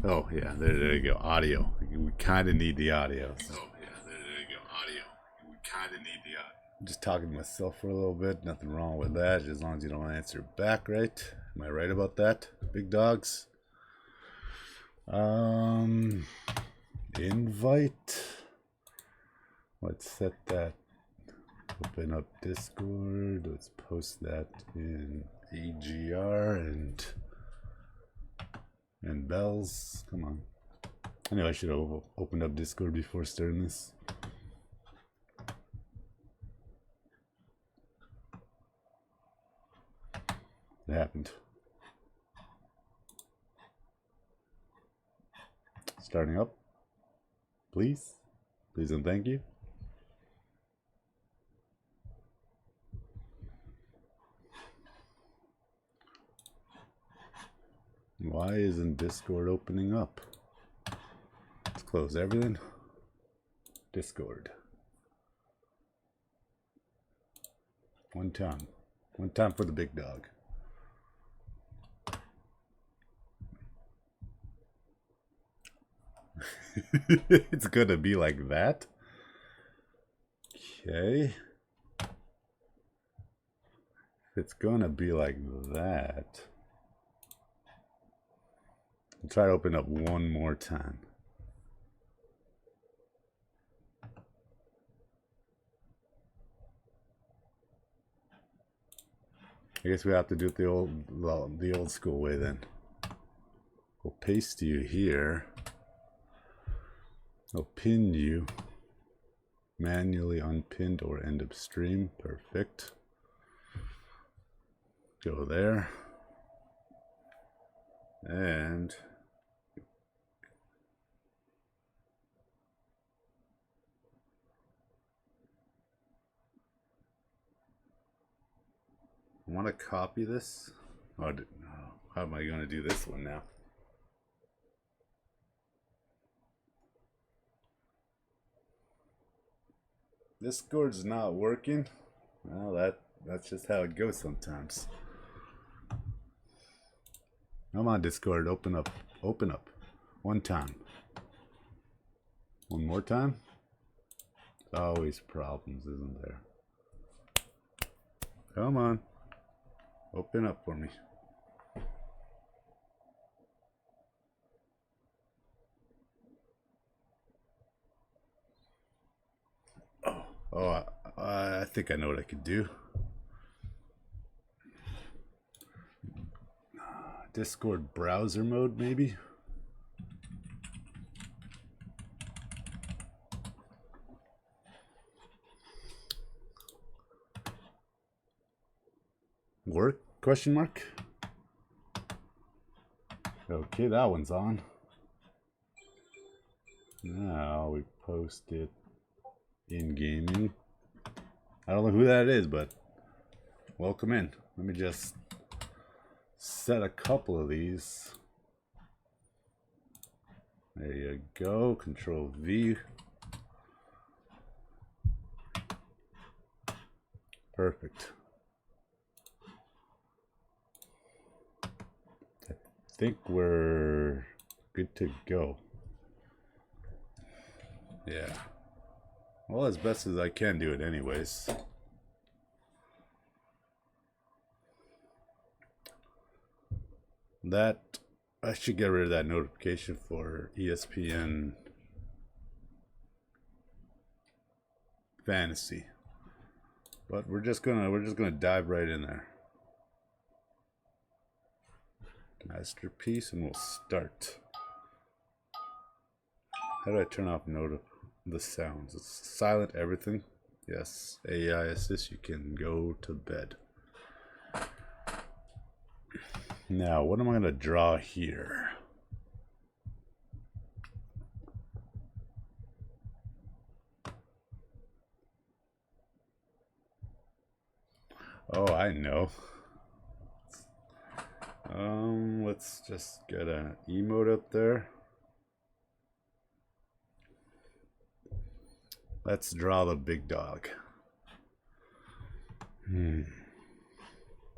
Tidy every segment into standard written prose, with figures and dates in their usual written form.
Oh yeah, there you go. Audio. We kind of need the audio. Oh yeah, there you go. Audio. We kind of need the audio. I'm just talking to myself for a little bit. Nothing wrong with that, as long as you don't answer back, right? Am I right about that, big dogs? Invite. Let's set that. Open up Discord. Let's post that in AGR and bells. Come on. I knew I should have opened up Discord before starting this. It happened. Starting up. Please. Please and thank you. Why isn't Discord opening up? Let's close everything. Discord. One time. One time for the big dog. It's gonna be like that. Okay. It's gonna be like that. I'll try to open up one more time. I guess we have to do it the old school way then. We'll paste you here. I'll pin you. Manually unpinned or end of stream. Perfect. Go there. And I want to copy this. Oh, how am I going to do this one now? Discord's not working. Well, that's just how it goes sometimes. Come on, Discord, open up. Open up. One time. One more time? There's always problems, isn't there? Come on. Open up for me. Oh, I think I know what I could do. Discord browser mode, maybe? Work? Question mark? Okay, that one's on. Now we post it in gaming. I don't know who that is, but welcome in. Let me just set a couple of these. There you go. Control V. Perfect. I think we're good to go. Yeah. Well, as best as I can do it anyways. That, I should get rid of that notification for ESPN Fantasy. But we're just gonna dive right in there. Masterpiece, and we'll start. How do I turn off the sounds? It's silent everything. Yes, AI assist, you can go to bed. Now, what am I gonna draw here? Oh, I know. Let's just get an emote up there. Let's draw the big dog.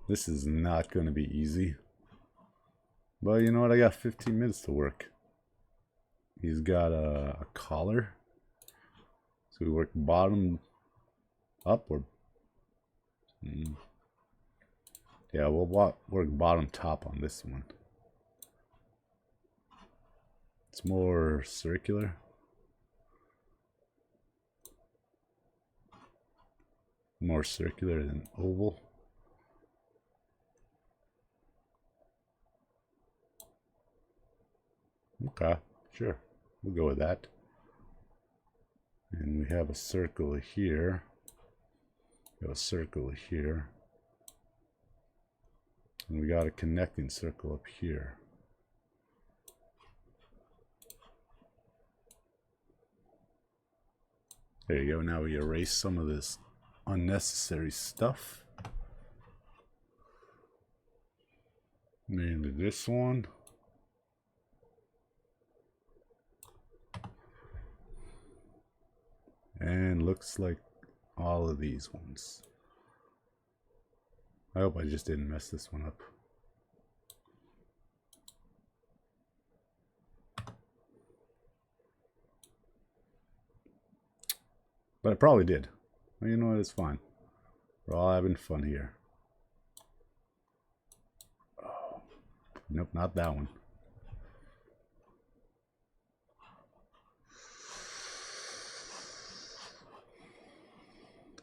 This is not going to be easy. But you know what? I got 15 minutes to work. he's got a collar. So we work bottom up or yeah, we'll work bottom top on this one. It's more circular. More circular than oval. Okay, sure. We'll go with that. And we have a circle here. We have a circle here. And we got a connecting circle up here. There you go. Now we erase some of this unnecessary stuff. Mainly this one. And looks like all of these ones. I hope I just didn't mess this one up. But I probably did. Well, you know what? It's fine. We're all having fun here. Oh, nope, not that one.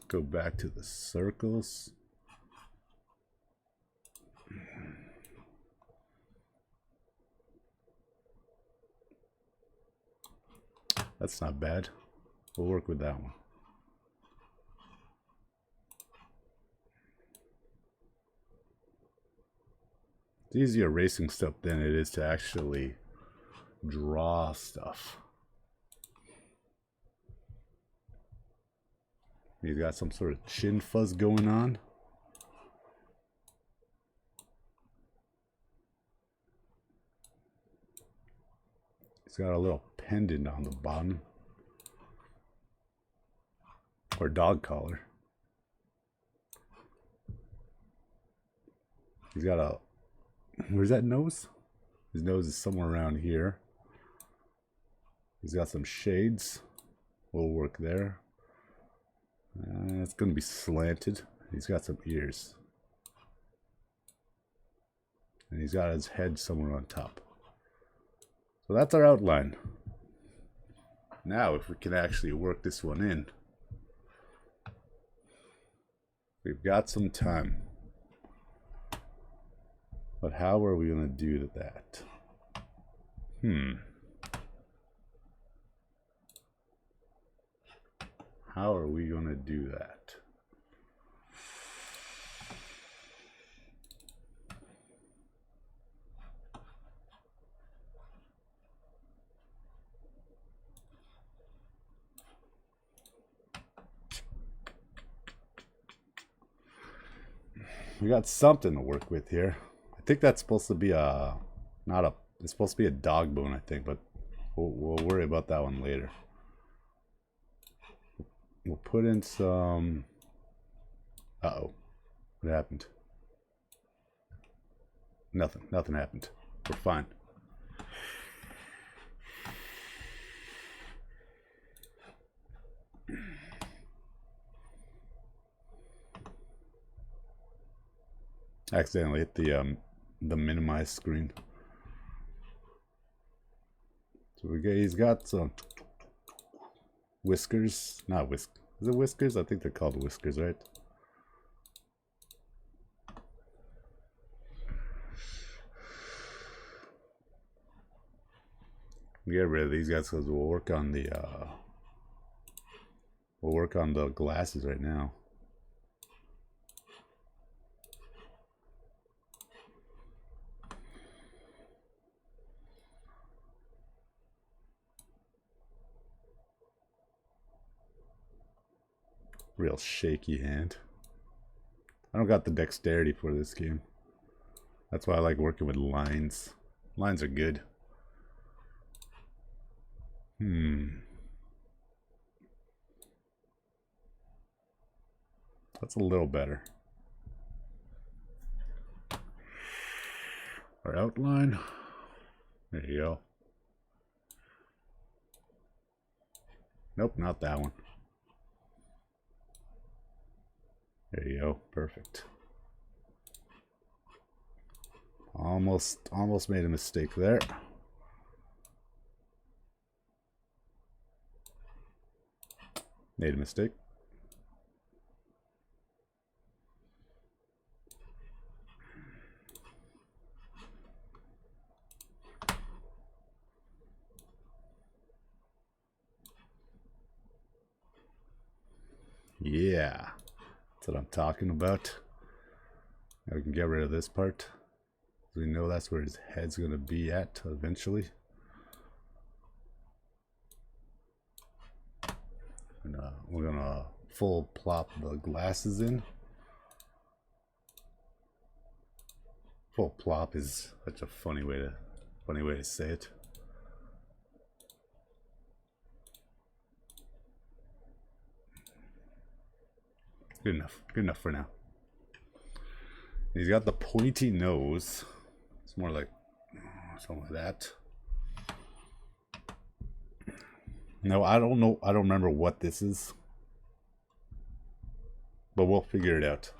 Go back to the circles. That's not bad. We'll work with that one. It's easier erasing stuff than it is to actually draw stuff. He's got some sort of chin fuzz going on. He's got a little pendant on the bottom. Or dog collar. He's got a... Where's that nose? His nose is somewhere around here. He's got some shades. We'll work there. It's going to be slanted. He's got some ears. And he's got his head somewhere on top. So that's our outline. Now, if we can actually work this one in. We've got some time. But how are we going to do that? How are we going to do that? We got something to work with here. I think that's supposed to be it's supposed to be a dog bone, I think, but we'll worry about that one later. We'll put in some... Uh-oh. What happened? Nothing happened. We're fine. Accidentally hit the minimize screen. So he's got some whiskers. Not whiskers. Is it whiskers? I think they're called whiskers, right? Get rid of these guys because we'll work on the glasses right now. Real shaky hand. I don't got the dexterity for this game. That's why I like working with lines. Lines are good. That's a little better. Our outline. There you go. Nope, not that one. There you go. Perfect. Almost made a mistake there. Made a mistake. Yeah, that's what I'm talking about. Now we can get rid of this part. We know that's where his head's gonna be at eventually. And we're gonna full plop the glasses in. Full plop is such a funny way to say it. Good enough for now. He's got the pointy nose. It's more like something like that. No, I don't know. I don't remember what this is, but we'll figure it out.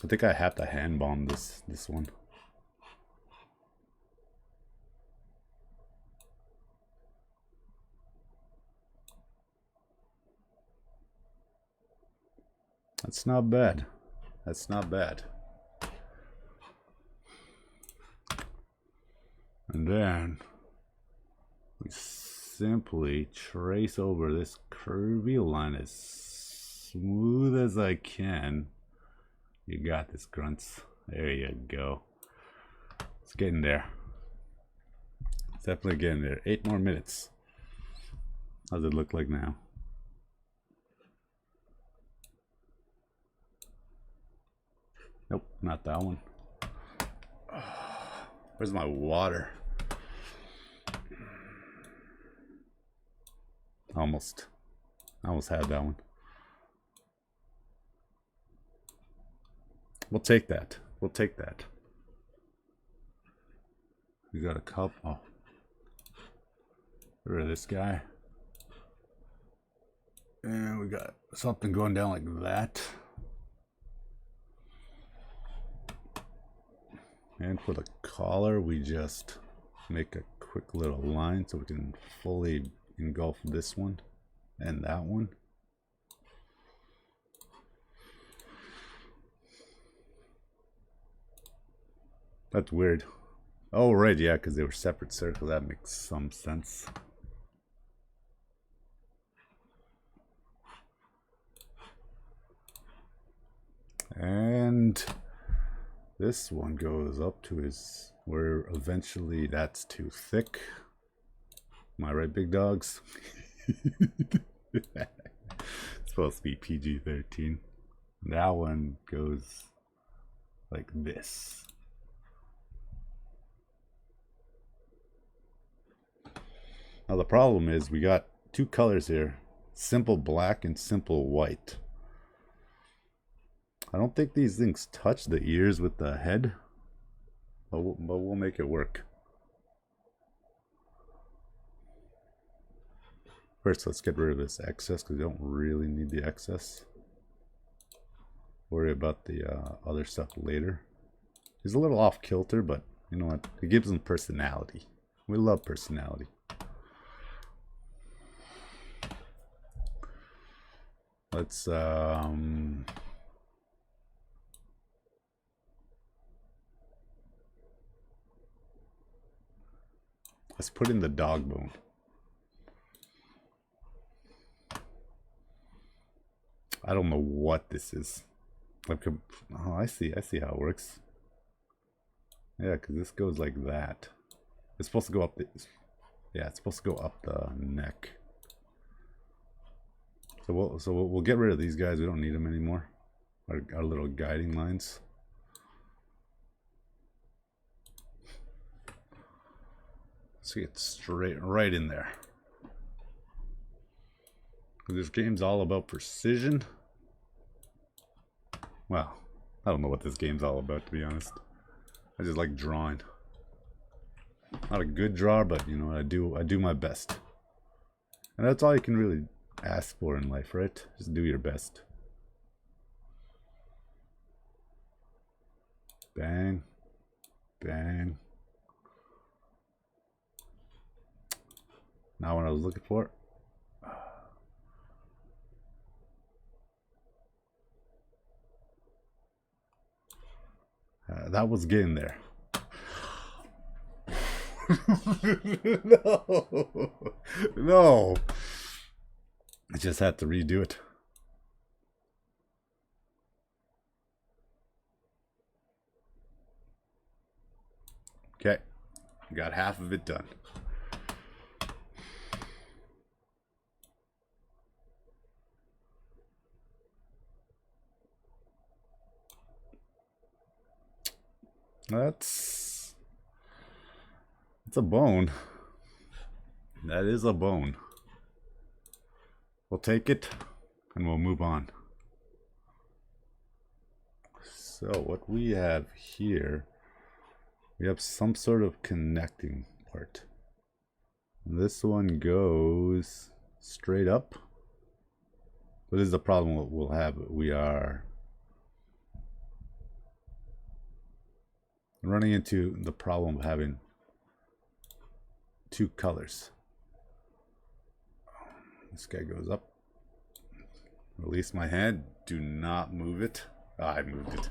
I think I have to hand bomb this one. That's not bad. That's not bad. And then we simply trace over this curvy line as smooth as I can. You got this, grunts. There you go. It's getting there. It's definitely getting there. 8 more minutes. How's it look like now? Nope, not that one. Where's my water? Almost. I almost had that one. We'll take that. We'll take that. We got a cup. Oh. Get rid of this guy. And we got something going down like that. And for the collar, we just make a quick little line so we can fully engulf this one and that one. That's weird. Oh, right, yeah, because they were separate circles. That makes some sense. And this one goes up to his, where eventually that's too thick. Am I right, big dogs? It's supposed to be PG13. That one goes like this. Now the problem is we got two colors here, simple black and simple white. I don't think these things touch the ears with the head, but we'll make it work. First, let's get rid of this excess because we don't really need the excess. Worry about the other stuff later. He's a little off kilter, but you know what? It gives him personality. We love personality. Let's put in the dog bone. I don't know what this is. Like, oh, I see how it works. Yeah, because this goes like that. It's supposed to go up the, yeah, it's supposed to go up the neck. So we'll get rid of these guys. We don't need them anymore. Our little guiding lines. Let's get straight right in there. This game's all about precision. Well, I don't know what this game's all about, to be honest. I just like drawing. Not a good drawer, but you know, I do my best. And that's all you can really ask for in life, right? Just do your best. Bang. Bang. Not what I was looking for. That was getting there. No. No. I just had to redo it. Okay. Got half of it done. That's a bone. That is a bone. We'll take it and we'll move on. So what we have here, we have some sort of connecting part. This one goes straight up. What is the problem we'll have? We are running into the problem of having two colors. This guy goes up. Release my hand. Do not move it. I moved it.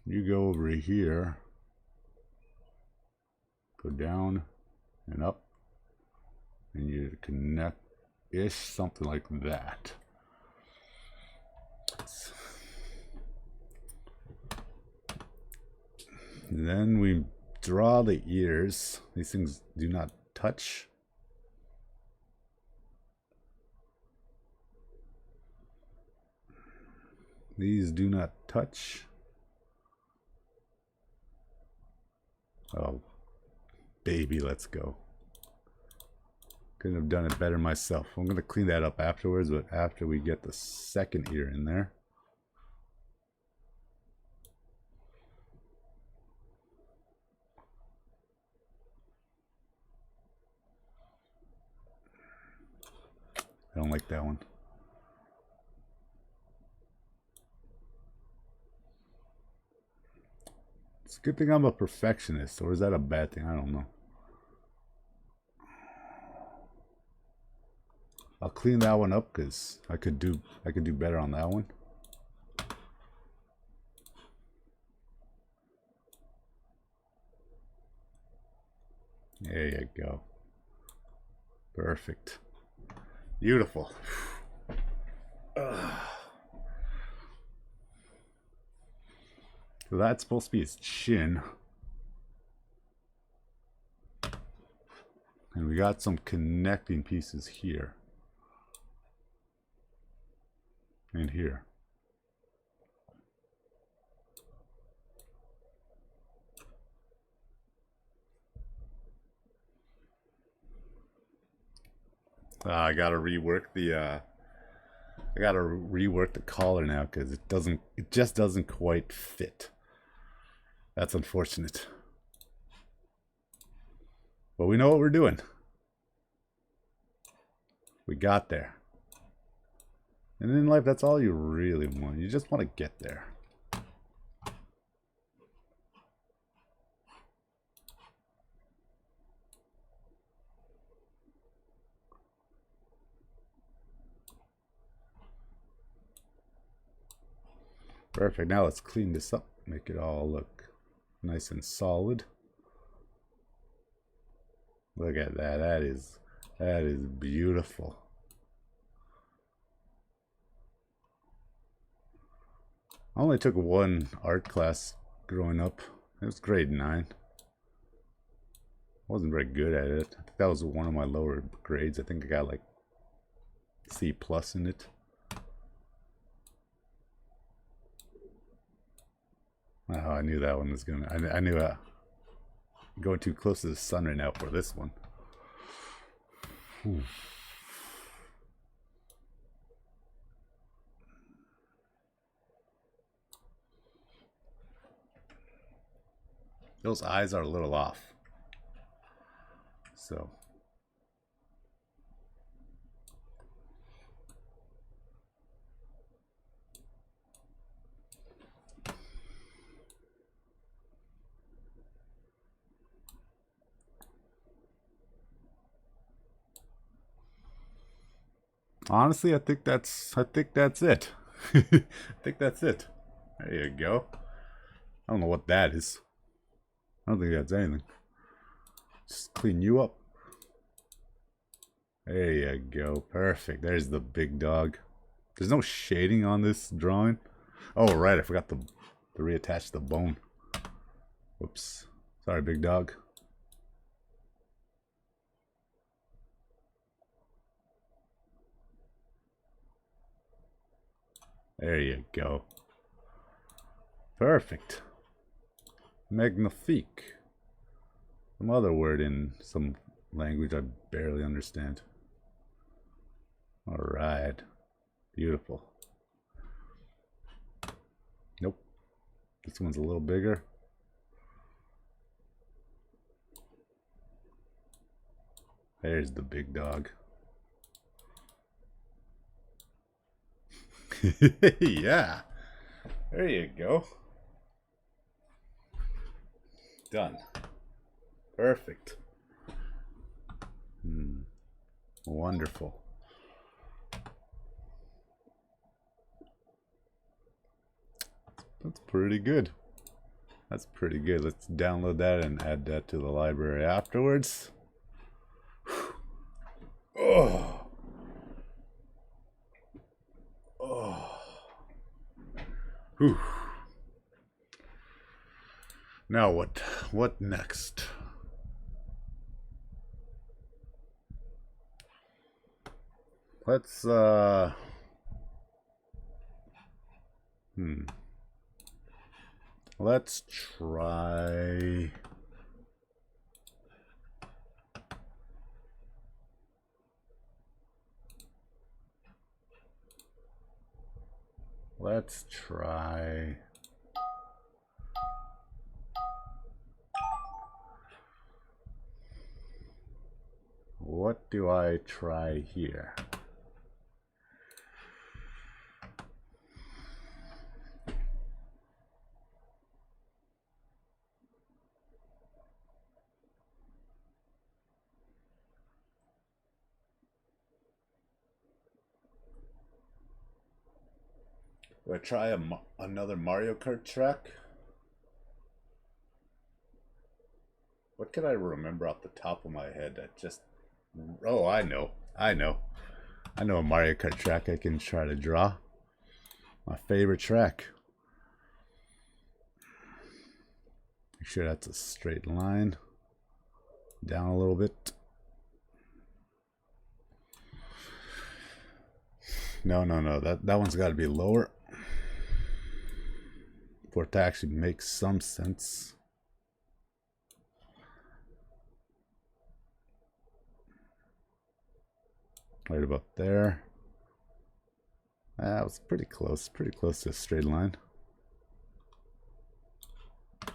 You go over here. Go down and up. And you connect-ish, something like that. Then we draw the ears. These things do not touch. These do not touch. Oh, baby, let's go. Couldn't have done it better myself. I'm going to clean that up afterwards, but after we get the second ear in there. I don't like that one. It's a good thing I'm a perfectionist, or is that a bad thing? I don't know. I'll clean that one up because I could do better on that one. There you go. Perfect. Beautiful. So that's supposed to be his chin. And we got some connecting pieces here. And here. I gotta rework the collar now because it just doesn't quite fit. That's unfortunate. But we know what we're doing. We got there. And in life, that's all you really want. You just want to get there. Perfect. Now let's clean this up. Make it all look nice and solid. Look at that. That is beautiful. I only took one art class growing up. It was grade 9. I wasn't very good at it. I think that was one of my lower grades. I think I got like C+ in it. Oh, I knew that one was gonna. I knew going too close to the sun right now for this one. Whew. Those eyes are a little off. So. Honestly, I think that's it. I think that's it. There you go. I don't know what that is. I don't think that's anything. Just clean you up. There you go. Perfect. There's the big dog. There's no shading on this drawing. Oh, right. I forgot to reattach the bone. Whoops. Sorry, big dog. There you go. Perfect. Magnifique. Some other word in some language I barely understand. Alright. Beautiful. Nope. This one's a little bigger. There's the big dog. Yeah. There you go. Done. Perfect. Wonderful. That's pretty good. That's pretty good. Let's download that and add that to the library afterwards. Oh. Oh. Whew. Now what? What next? Let's let's try what do I try here? Do I try another Mario Kart track? What can I remember off the top of my head that just... Oh, I know a Mario Kart track I can try to draw. My favorite track. Make sure that's a straight line. Down a little bit. No. That one's got to be lower for it to actually make some sense. Right about there. That was pretty close to a straight line. I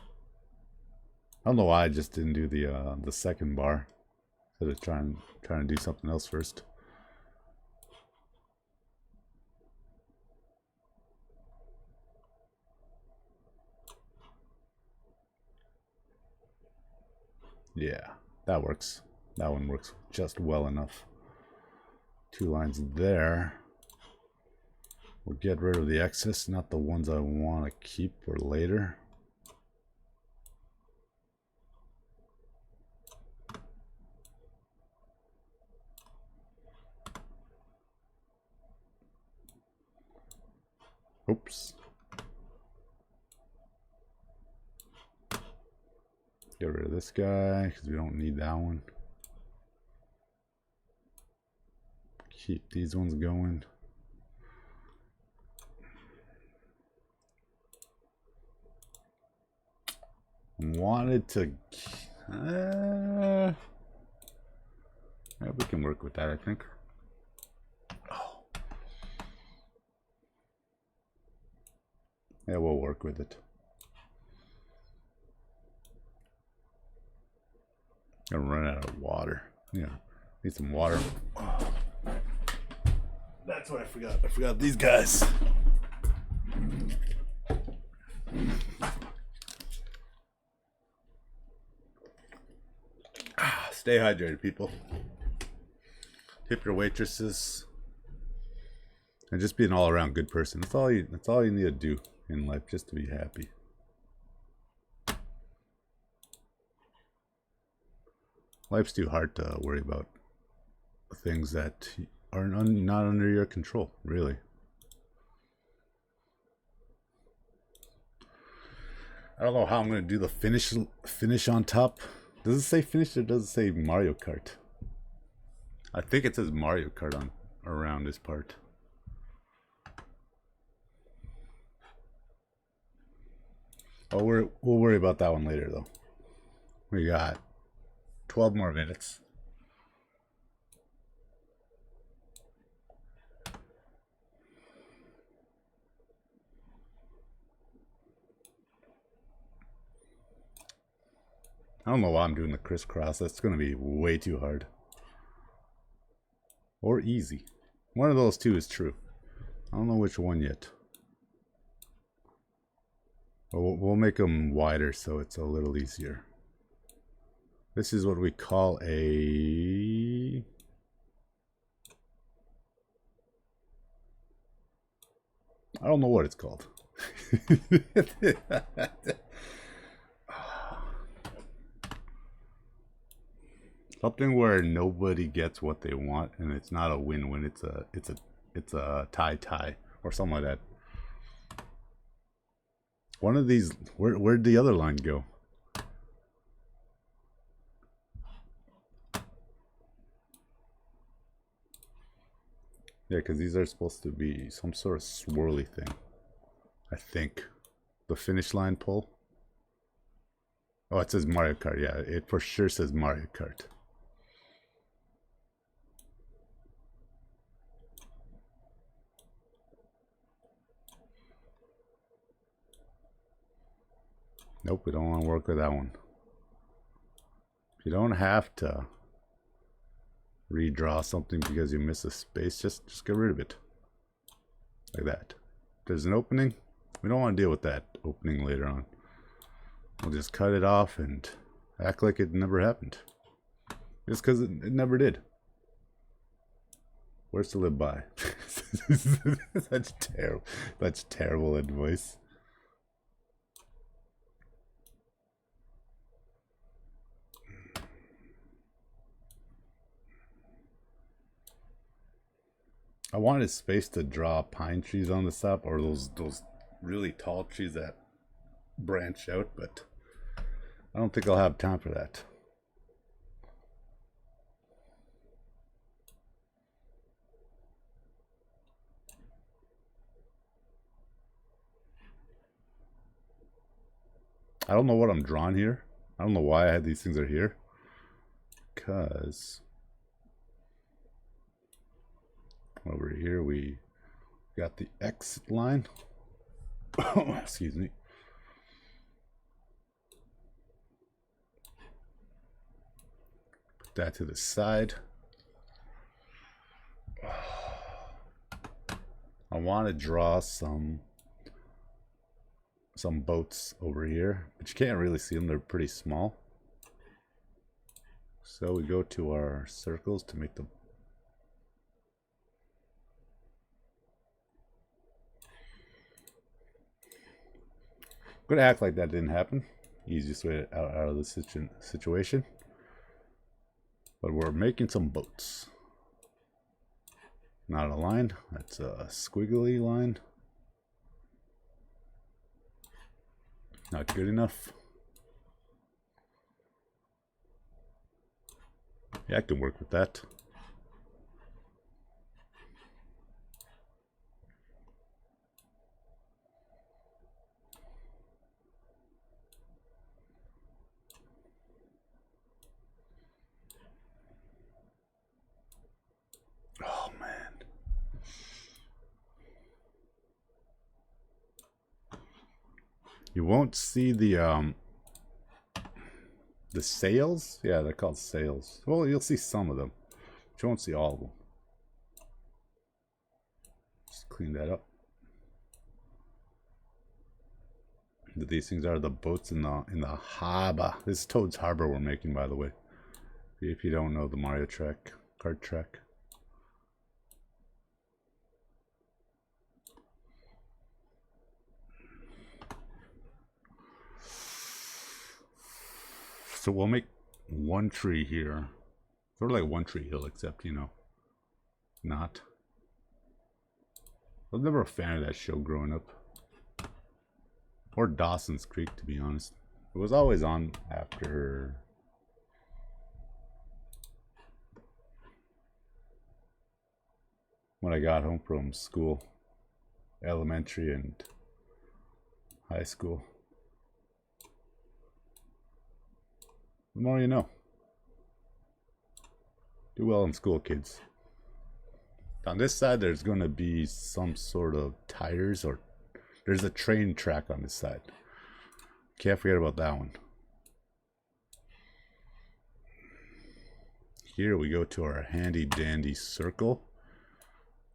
don't know why I just didn't do the second bar instead of trying to do something else first. Yeah, that works. That one works just well enough. 2 lines there. We'll get rid of the excess, not the ones I want to keep for later. Oops. Get rid of this guy because we don't need that one. Keep these ones going. Wanted to... yeah, we can work with that, I think. Oh. Yeah, we'll work with it. Gonna run out of water. Yeah, need some water. That's what I forgot. I forgot these guys. Stay hydrated, people. Tip your waitresses, and just be an all-around good person. That's all you need to do in life, just to be happy. Life's too hard to worry about things that are not under your control, really. I don't know how I'm gonna do the finish on top. Does it say finish or does it say Mario Kart? I think it says Mario Kart on around this part. Oh, we'll worry about that one later, though. We got 12 more minutes. I don't know why I'm doing the crisscross. That's going to be way too hard. Or easy. One of those two is true. I don't know which one yet. We'll make them wider so it's a little easier. This is what we call a... I don't know what it's called. Something where nobody gets what they want, and it's not a win-win. It's a tie or something like that. One of these. Where'd the other line go? Yeah, because these are supposed to be some sort of swirly thing. I think the finish line pull. Oh, it says Mario Kart. Yeah, it for sure says Mario Kart. Nope, we don't want to work with that one. You don't have to redraw something because you miss a space. Just get rid of it. Like that. If there's an opening, we don't want to deal with that opening later on. We'll just cut it off and act like it never happened. Just because it never did. Where's to live by? That's terrible advice. I wanted space to draw pine trees on the top, or those really tall trees that branch out, but I don't think I'll have time for that. I don't know what I'm drawing here. I don't know why I had these things are here. Because over here we got the X line. Excuse me. Put that to the side. I want to draw some boats over here, but you can't really see them. They're pretty small. So we go to our circles to make them. I'm gonna act like that didn't happen. Easiest way out of the situation. But we're making some boats. Not a line. That's a squiggly line. Not good enough. Yeah, I can work with that. Oh man. You won't see the The sails? Yeah, they're called sails. Well, you'll see some of them, but you won't see all of them. Just clean that up. These things are the boats in the harbor. This is Toad's Harbor we're making, by the way. If you don't know the Mario track, card track. So we'll make one tree here. Sort of like One Tree Hill, except, you know, not. I was never a fan of that show growing up. Or Dawson's Creek, to be honest. It was always on after... when I got home from school. Elementary and high school. The more you know. Do well in school, kids. On this side, there's going to be some sort of tires, or there's a train track on this side. Can't forget about that one. Here we go to our handy dandy circle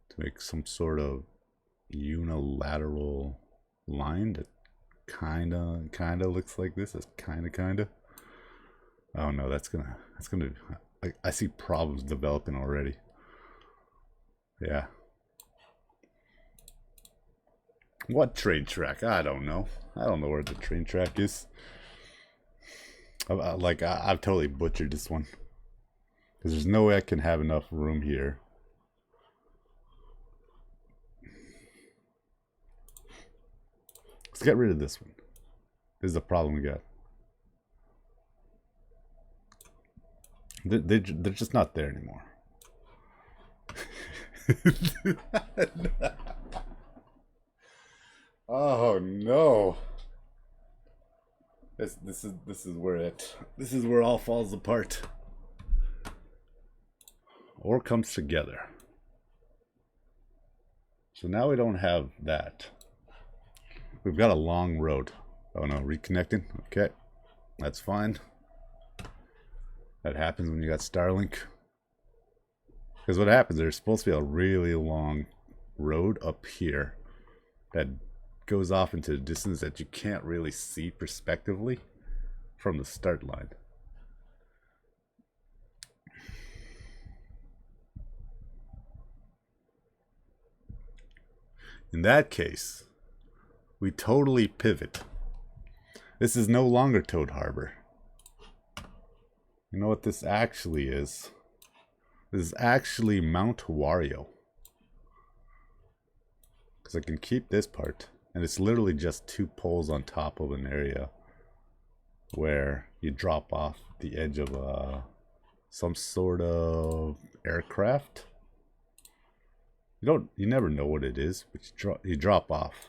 to make some sort of unilateral line that kinda looks like this. It's kinda. Oh no, that's gonna. I see problems developing already. Yeah. What train track? I don't know. I don't know where the train track is. I've totally butchered this one. Because there's no way I can have enough room here. Let's get rid of this one. This is the problem we got. They're just not there anymore. Oh no! This is where it all falls apart, or comes together. So now we don't have that. We've got a long road. Oh no, reconnecting. Okay, that's fine. That happens when you got Starlink. Because what happens, there's supposed to be a really long road up here that goes off into a distance that you can't really see prospectively from the start line. In that case, we totally pivot. This is no longer Toad Harbor. You know what this actually is? This is actually Mount Wario. Because I can keep this part. And it's literally just two poles on top of an area where you drop off the edge of some sort of aircraft. You never know what it is, but you drop off.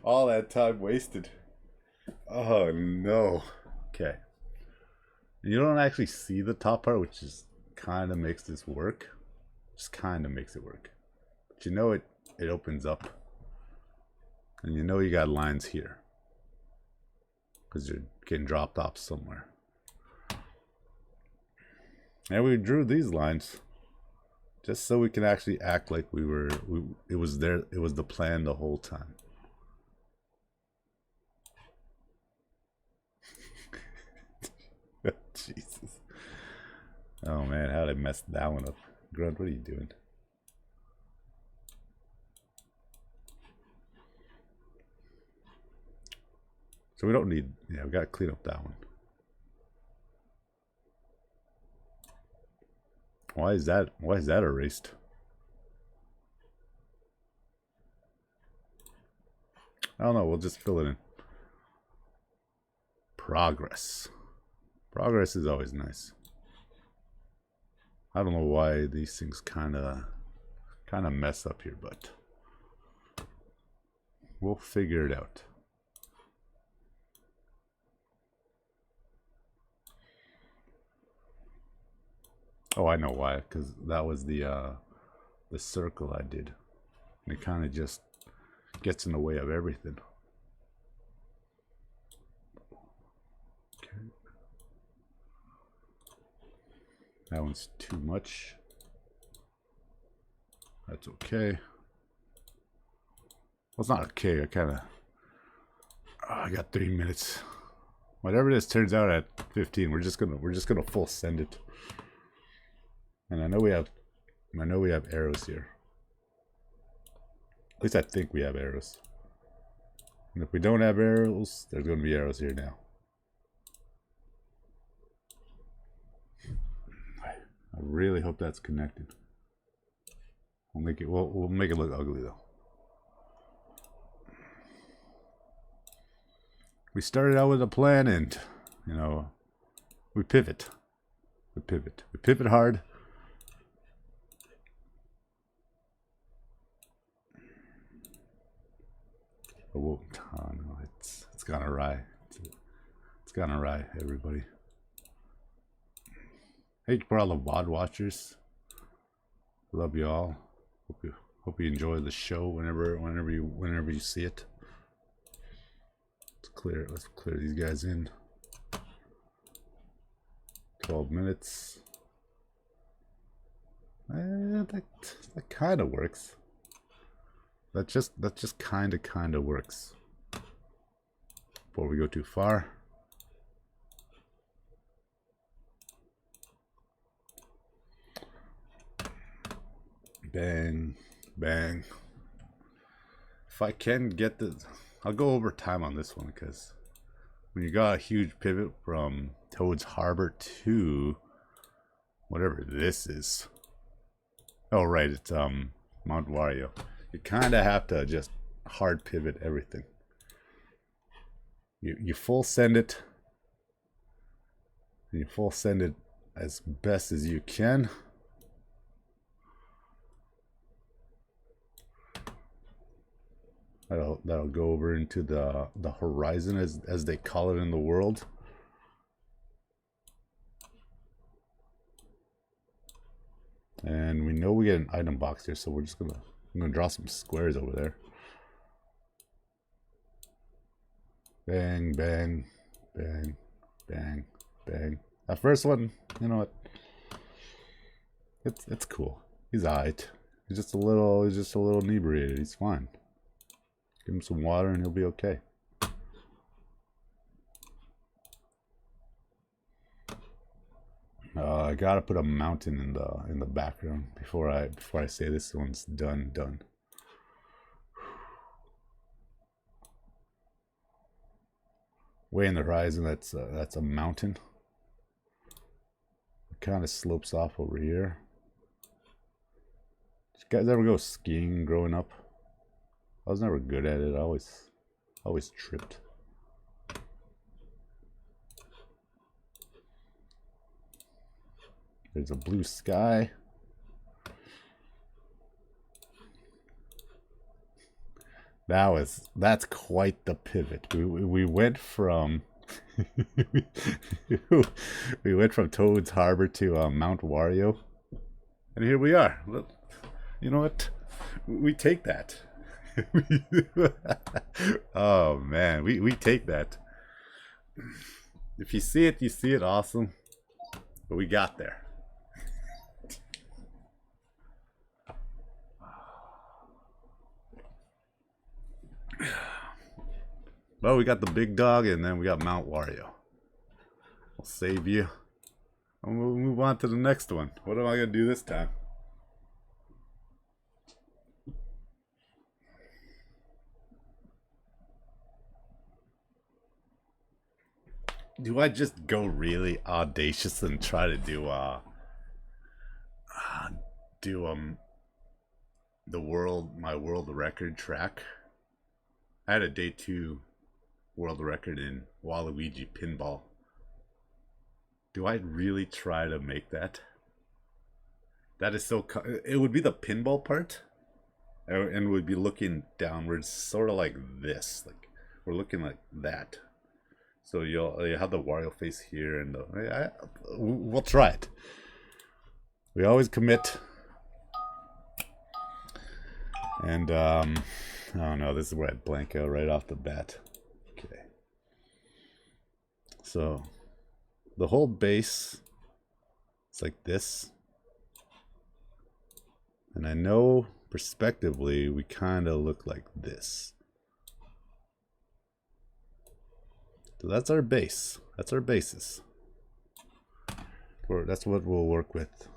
All that time wasted. Oh no. Okay. You don't actually see the top part, which is kind of makes this work. Just kind of makes it work. But you know it opens up. And you know you got lines here. Because you're getting dropped off somewhere. And we drew these lines just so we can actually act like it was there. It was the plan the whole time. Jesus. Oh man, how did I mess that one up? Grunt, what are you doing? So we don't need, yeah, we gotta clean up that one. Why is that erased? I don't know, we'll just fill it in. Progress. Progress is always nice. I don't know why these things kind of mess up here, but we'll figure it out. Oh, I know why, because that was the circle I did. It kind of just gets in the way of everything. Okay. That one's too much. That's okay. Well, it's not okay. I got 3 minutes. Whatever this turns out at 15, we're just gonna full send it. And I know we have arrows here. At least I think we have arrows. And if we don't have arrows, there's gonna be arrows here now. I really hope that's connected. We'll make it look ugly though. We started out with a plan, and you know, we pivot. We pivot hard. Oh no, it's gone awry. It's gone awry, everybody. Hey, for all the VOD watchers, love you all. Hope you enjoy the show whenever you see it. Let's clear these guys in. 12 minutes. That kind of works. That just kind of works. Before we go too far. Bang, bang. If I can get the, I'll go over time on this one, because when you got a huge pivot from Toad's Harbor to whatever this is. Oh right, it's Mount Wario. You kind of have to just hard pivot everything. You full send it. And you full send it as best as you can. That'll go over into the horizon, as they call it in the world. And we know we get an item box here, so I'm gonna draw some squares over there. Bang, bang, bang, bang, bang. That first one, you know what? It's cool. He's alright. He's just a little inebriated. He's fine. Give him some water and he'll be okay. I gotta put a mountain in the background before I say this one's done. Way in the horizon, that's a mountain. It kind of slopes off over here. Did you guys ever go skiing growing up? I was never good at it. I always tripped. There's a blue sky. That's quite the pivot. We went from we went from Toad's Harbor to Mount Wario, and here we are. Look, you know what? We take that. Oh man, we take that. If you see it, you see it. Awesome. But we got there. Well, we got the big dog, and then we got Mount Wario. I'll save you. And we'll move on to the next one. What am I gonna do this time? Do I just go really audacious and try to do my world record track? I had a day 2 world record in Waluigi pinball. Do I really try to make that? That is so. It would be the pinball part, and we'd be looking downwards, sort of like this. Like we're looking like that. So you have the Wario face here, and we'll try it. We always commit. And oh no, this is where I blank out right off the bat. Okay. So the whole base is like this. And I know perspectively we kind of look like this. So that's our base. That's our basis. That's what we'll work with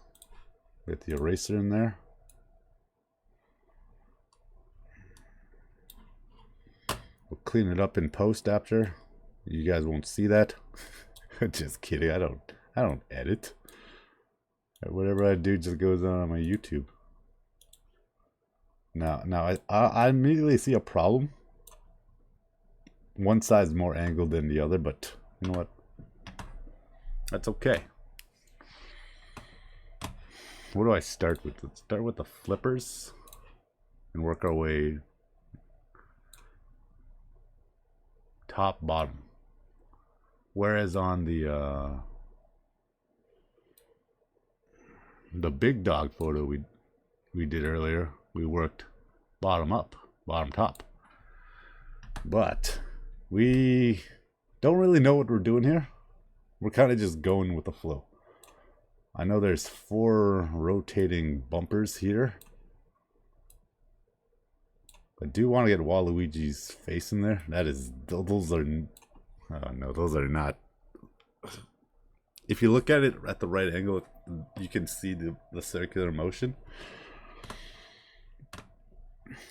the eraser in there. We'll clean it up in post after. You guys won't see that. Just kidding. I don't edit. Whatever I do just goes on my YouTube. Now I immediately see a problem. One side's more angled than the other, but you know what? That's okay. What do I start with? Let's start with the flippers and work our way top, bottom. Whereas on the big dog photo we did earlier, we worked bottom up, bottom top. But we don't really know what we're doing here. We're kind of just going with the flow. I know there's 4 rotating bumpers here. I do want to get Waluigi's face in there. Those are, oh no, those are not. If you look at it at the right angle, you can see the circular motion.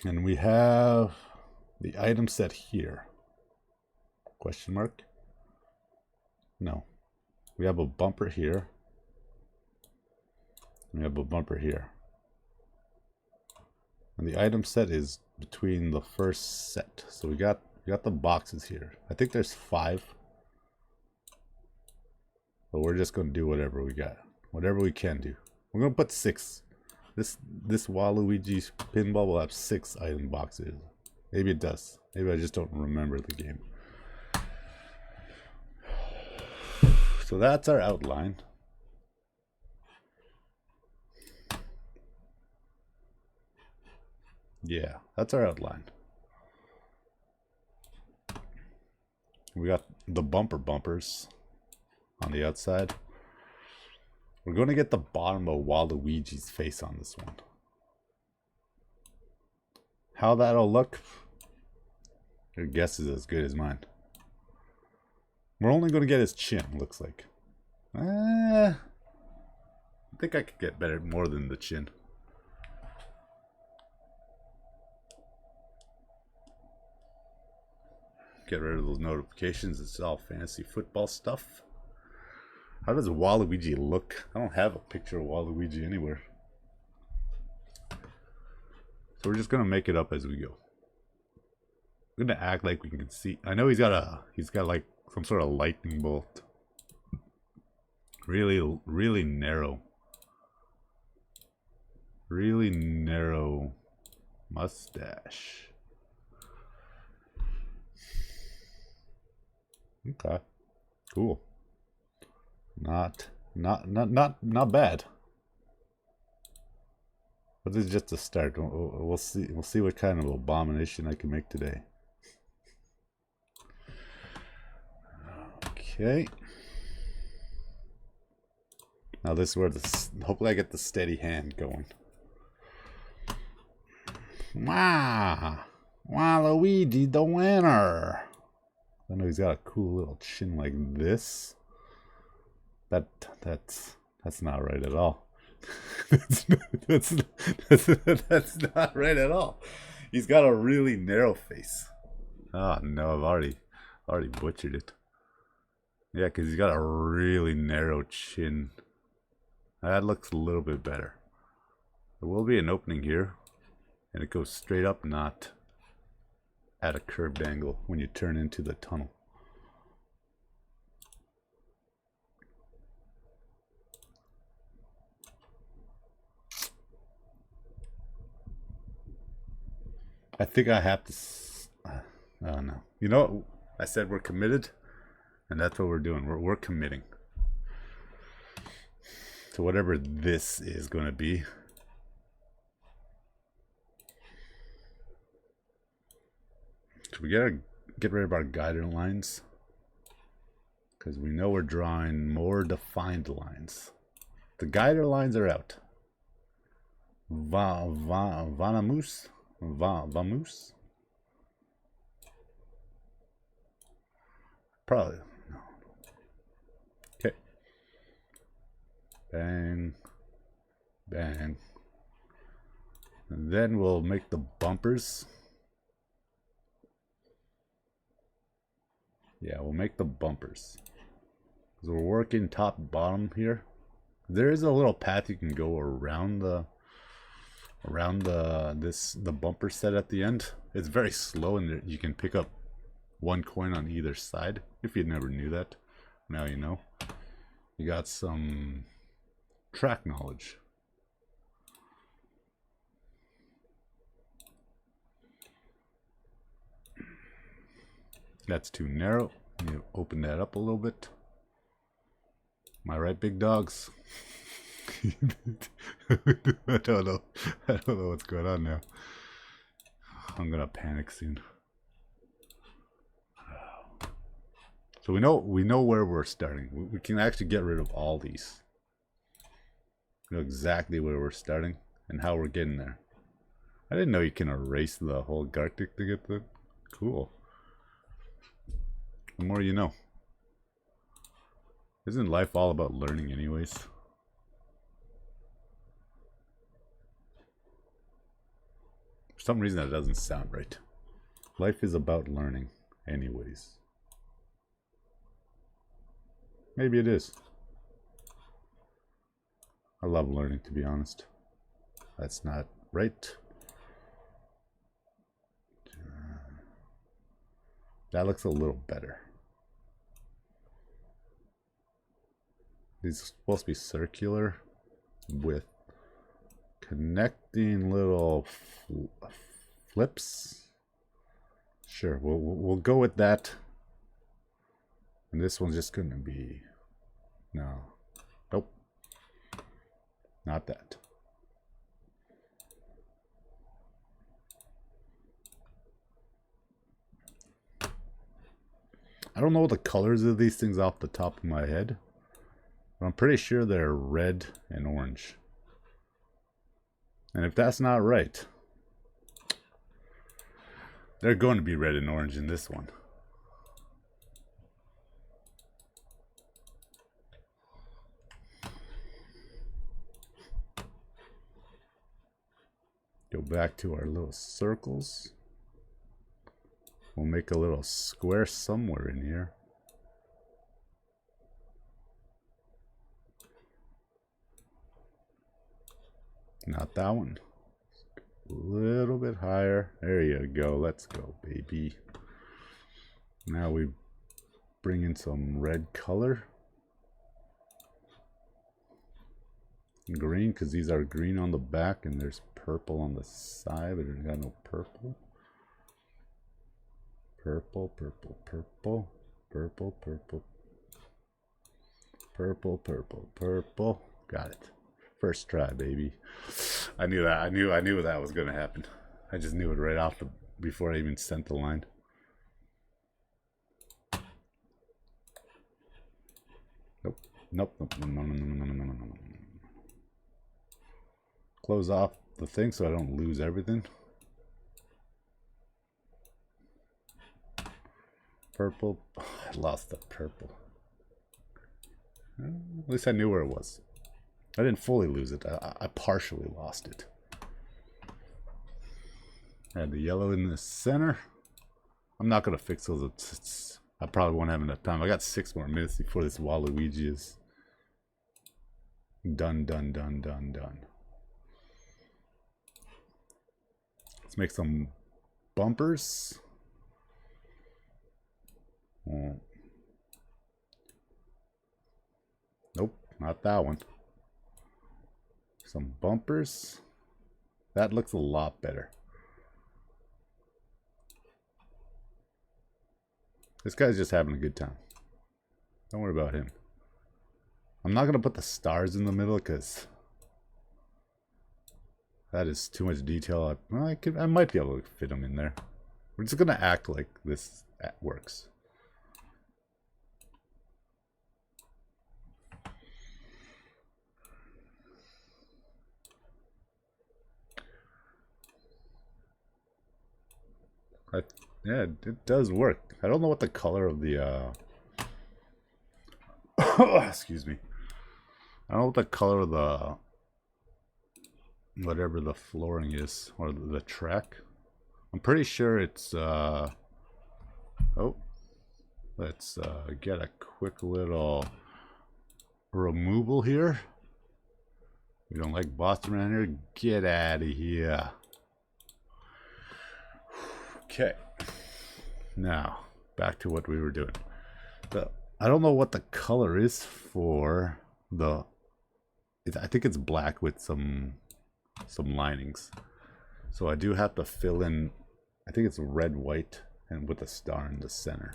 And we have the item set here. Question mark? No. We have a bumper here. We have a bumper here. And the item set is between the first set. So we got the boxes here. I think there's 5. But we're just gonna do whatever we got. Whatever we can do. We're gonna put 6. This Waluigi's pinball will have 6 item boxes. Maybe it does. Maybe I just don't remember the game. So that's our outline. Yeah, that's our outline. We got the bumpers on the outside. We're going to get the bottom of Waluigi's face on this one. How that'll look, your guess is as good as mine. We're only going to get his chin, looks like. I think I could get better, more than the chin. Get rid of those notifications. It's all fantasy football stuff. How does Waluigi look? I don't have a picture of Waluigi anywhere. So we're just gonna make it up as we go. We're gonna act like we can see. I know he's got like some sort of lightning bolt. Really narrow. Really narrow mustache. Okay. Cool. Not bad. But this is just a start. We'll see what kind of abomination I can make today. Okay. Now this is where hopefully I get the steady hand going. Wow. Waluigi the winner. I know he's got a cool little chin like this. That's not right at all. that's not right at all. He's got a really narrow face. Oh no, I've already butchered it. Yeah, because he's got a really narrow chin. That looks a little bit better. There will be an opening here, and it goes straight up, not at a curved angle when you turn into the tunnel. I think I have to. I don't know. You know what? I said we're committed, and that's what we're doing. We're committing to whatever this is going to be. We gotta get rid of our guider lines, because we know we're drawing more defined lines. The guider lines are out. Vamos. Probably. No. Okay. Bang. Bang. And then we'll make the bumpers. Yeah, we'll make the bumpers. Because we're working top and bottom here. There is a little path you can go around the bumper set at the end. It's very slow, and you can pick up one coin on either side. If you never knew that, now you know. You got some track knowledge. That's too narrow. You open that up a little bit. Am I right, big dogs? I don't know what's going on now. I'm gonna panic soon. So we know where we're starting. We can actually get rid of all these. We know exactly where we're starting and how we're getting there. I didn't know you can erase the whole Gartic to get the... Cool. The more you know. Isn't life all about learning anyways? For some reason that doesn't sound right. Life is about learning anyways. Maybe it is. I love learning, to be honest. That's not right. That looks a little better. These are supposed to be circular with connecting little flips. Sure, we'll go with that. And this one's just gonna be... No. Nope. Not that. I don't know the colors of these things off the top of my head, but I'm pretty sure they're red and orange. And if that's not right, they're going to be red and orange in this one. Go back to our little circles. We'll make a little square somewhere in here. Not that one. A little bit higher. There you go. Let's go, baby. Now we bring in some red color. Green, because these are green on the back and there's purple on the side, but there's got no purple. Purple, purple, purple, purple, purple, purple, purple, purple. Got it. First try, baby. I knew that. I knew that was gonna happen. I just knew it right off the before I even sent the line. Nope. Nope. Nope. No, no, no, no, no, no, no, no, no. Close off the thing so I don't lose everything. Purple. Oh, I lost the purple. At least I knew where it was. I didn't fully lose it. I partially lost it. Add the yellow in the center. I'm not going to fix those. I probably won't have enough time. I got 6 more minutes before this Waluigi is done, done, done, done, done. Let's make some bumpers. Oh. Nope, not that one. Some bumpers. That looks a lot better. This guy's just having a good time. Don't worry about him. I'm not going to put the stars in the middle because that is too much detail. I might be able to fit them in there. We're just gonna act like this works. Yeah, it does work. I don't know what the color of the excuse me. I don't know what the color of the whatever the flooring is, or the track. I'm pretty sure it's oh, let's get a quick little removal here. We don't like bots around here. Get out of here. Okay. Now, back to what we were doing. I don't know what the color is for the... I think it's black with some linings. So I do have to fill in... I think it's red, white, and with a star in the center.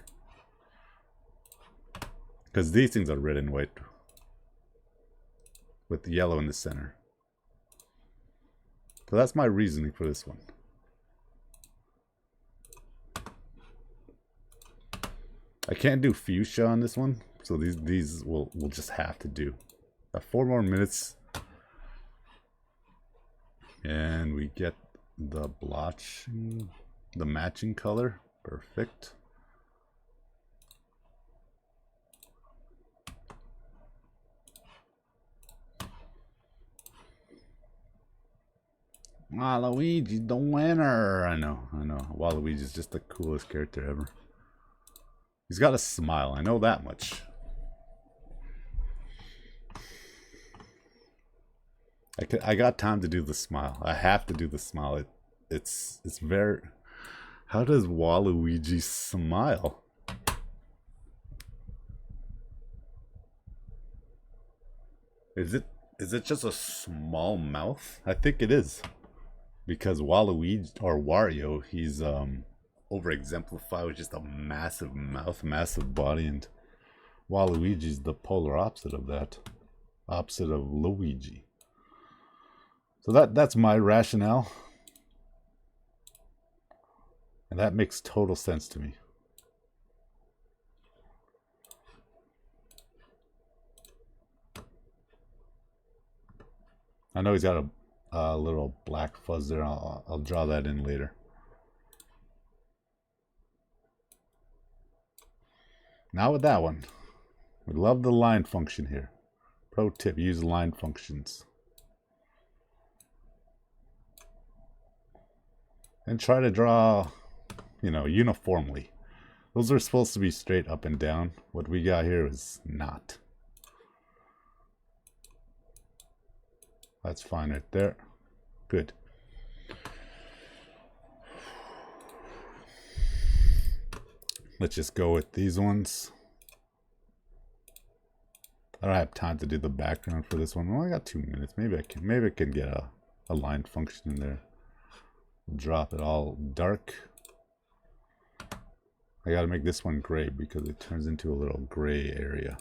Because these things are red and white. With yellow in the center. So that's my reasoning for this one. I can't do fuchsia on this one, so these we'll just have to do. 4 more minutes, and we get the blotching, the matching color. Perfect. Waluigi's the winner. I know. Waluigi's just the coolest character ever. He's got a smile, I know that much. I got time to do the smile. I have to do the smile. It's very... How does Waluigi smile? Is it just a small mouth? I think it is. Because Waluigi, or Wario, he's over exemplified with just a massive mouth, massive body, and Waluigi's the polar opposite of that. Opposite of Luigi. So that's my rationale. And that makes total sense to me. I know he's got a little black fuzz there. I'll draw that in later. Now with that one, we love the line function here. Pro tip, use line functions. And try to draw, you know, uniformly. Those are supposed to be straight up and down. What we got here is not. That's fine right there. Good. Let's just go with these ones. I don't have time to do the background for this one. Well, I got 2 minutes. Maybe I can get a line function in there. Drop it all dark. I gotta make this one gray because it turns into a little gray area.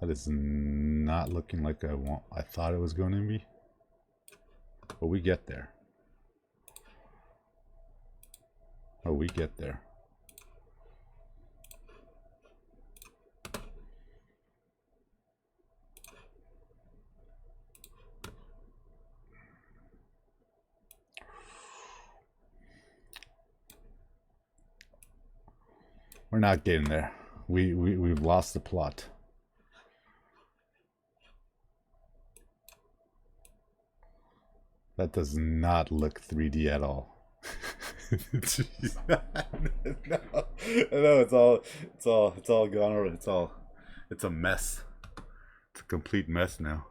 That is not looking like I thought it was going to be. But we get there. Oh, we get there. We're not getting there. We've lost the plot. That does not look 3D at all. No, it's all gone over. It's a mess. It's a complete mess now.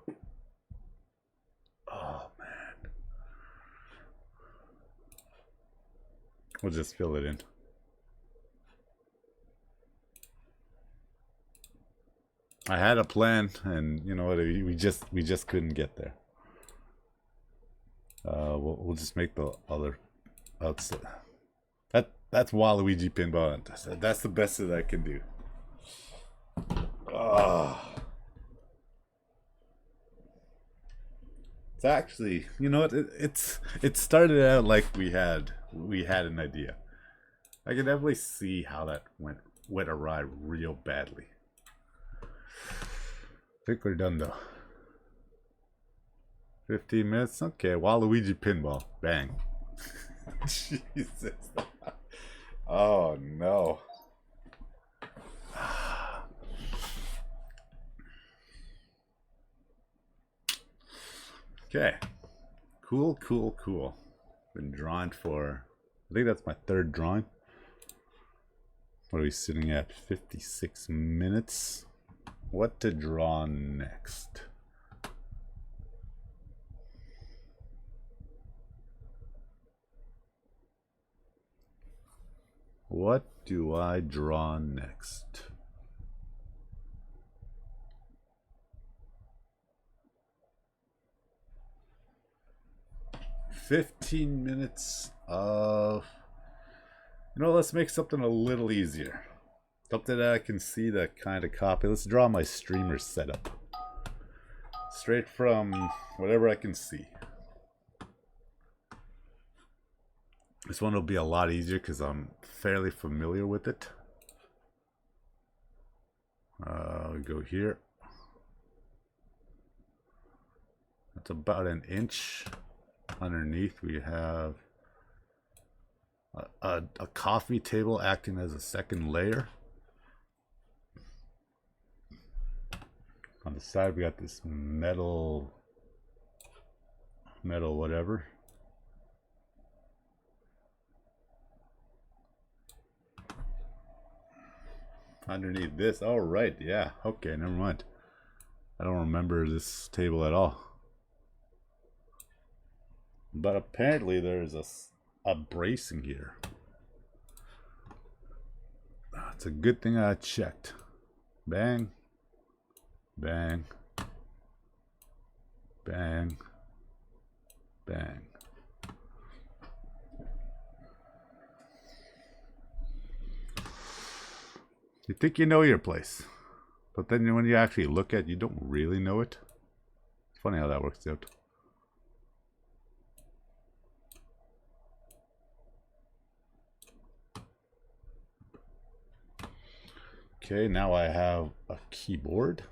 Oh man. We'll just fill it in. I had a plan, and you know what? We just couldn't get there. We'll just make the other outside. That's Waluigi pinball. That's the best that I can do. It's actually, you know what? It started out like we had an idea. I can definitely see how that went awry real badly. I think we're done though. 15 minutes? Okay, Waluigi pinball. Bang. Jesus. Oh no. Okay. Cool. Been drawing for, I think that's my third drawing. What are we sitting at? 56 minutes. What to draw next? What do I draw next? "15 minutes of..." You know, let's make something a little easier. Something that I can see that kind of copy. Let's draw my streamer setup. Straight from whatever I can see. This one will be a lot easier because I'm fairly familiar with it. We go here. That's about an inch. Underneath we have a coffee table acting as a second layer. On the side we got this metal whatever. Underneath this, all right, yeah, okay, never mind. I don't remember this table at all. But apparently there's a bracing here. It's a good thing I checked. Bang. Bang. Bang. Bang. You think you know your place, but then when you actually look at it, you don't really know it. It's funny how that works out. Okay, now I have a keyboard.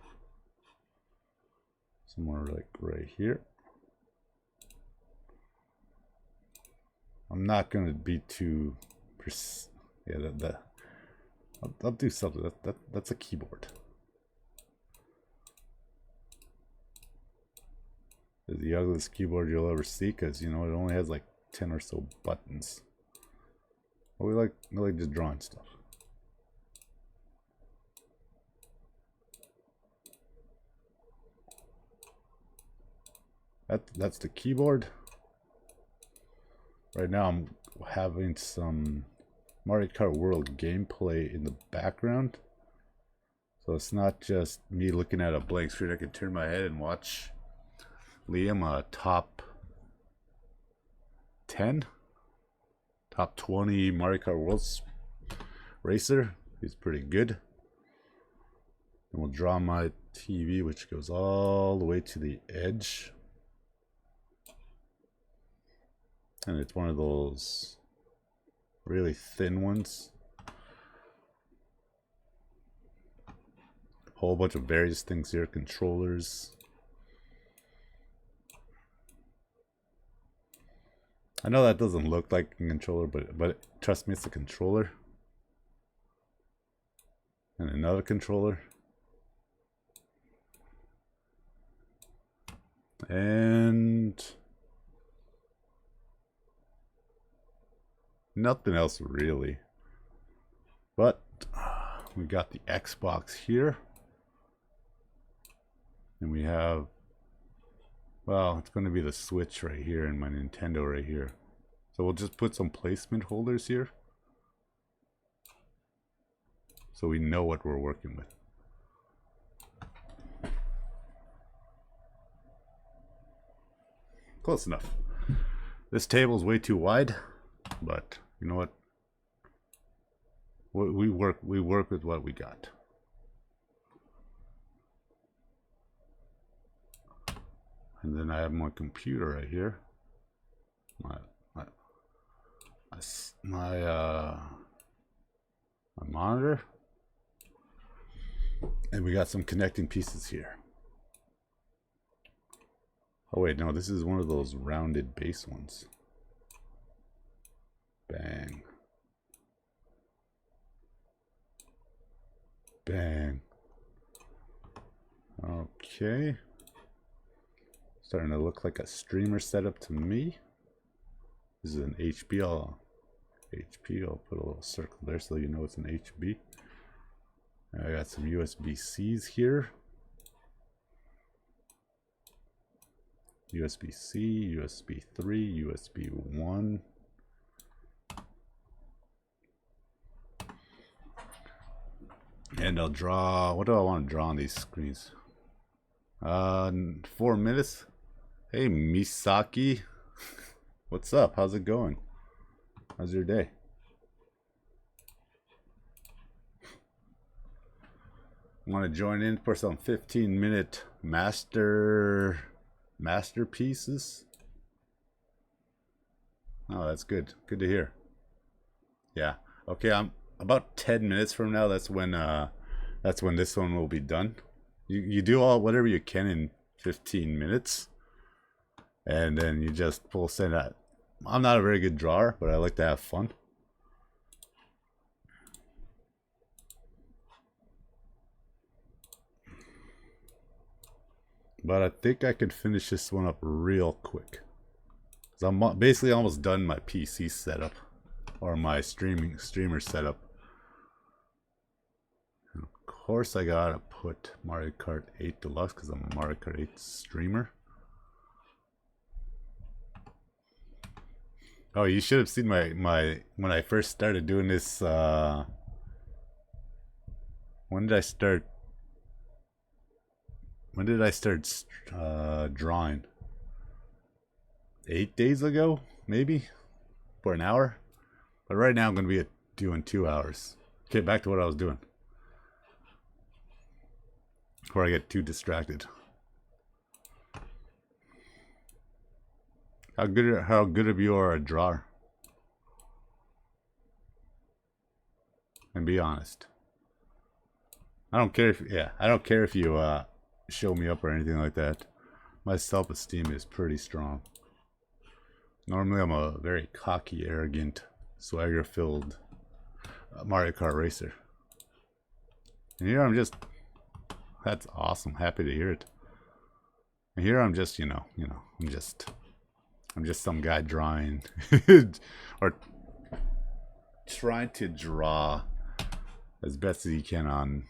Somewhere like right here. I'm not going to be too... Yeah, I'll do something. That's a keyboard. It's the ugliest keyboard you'll ever see because, you know, it only has like 10 or so buttons. But we like just drawing stuff. That's the keyboard. Right now I'm having some Mario Kart World gameplay in the background. So it's not just me looking at a blank screen. I can turn my head and watch Liam, a top 10, top 20 Mario Kart World racer. He's pretty good. And we'll draw my TV, which goes all the way to the edge. And it's one of those really thin ones. Whole bunch of various things here, controllers. I know that doesn't look like a controller, but trust me, it's a controller. And another controller. And nothing else really. But we got the Xbox here. And we have, well, it's going to be the Switch right here and my Nintendo right here. So we'll just put some placement holders here, so we know what we're working with. Close enough. This table is way too wide, but you know what? We work with what we got. And then I have my computer right here. My monitor. And we got some connecting pieces here. Oh wait, no, this is one of those rounded base ones. Bang. Bang. Okay. Starting to look like a streamer setup to me. This is an HB. I'll put a little circle there so you know it's an HB. I got some USB-Cs here. USB-C, USB 3, USB 1. And I'll draw, what do I want to draw on these screens? 4 minutes. Hey Misaki. What's up? How's it going? How's your day? Want to join in for some 15-minute masterpieces? Oh, that's good. Good to hear. Yeah. Okay, I'm about 10 minutes from now. That's when this one will be done. You do all whatever you can in 15 minutes, and then you just full send that. I'm not a very good drawer, but I like to have fun. But I think I could finish this one up real quick. So I'm basically almost done my PC setup, or my streamer setup. And of course I gotta put Mario Kart 8 Deluxe because I'm a Mario Kart 8 streamer. Oh, you should have seen my when I first started doing this. When did I start? When did I start drawing? 8 days ago, maybe, for an hour. But right now I'm gonna be doing 2 hours. Okay, back to what I was doing before I get too distracted. How good of you are a drawer? And be honest. I don't care if you show me up or anything like that. My self-esteem is pretty strong. Normally I'm a very cocky, arrogant, swagger-filled Mario Kart racer. And here I'm just, that's awesome. Happy to hear it. And here I'm just, I'm just some guy drawing or trying to draw as best as he can on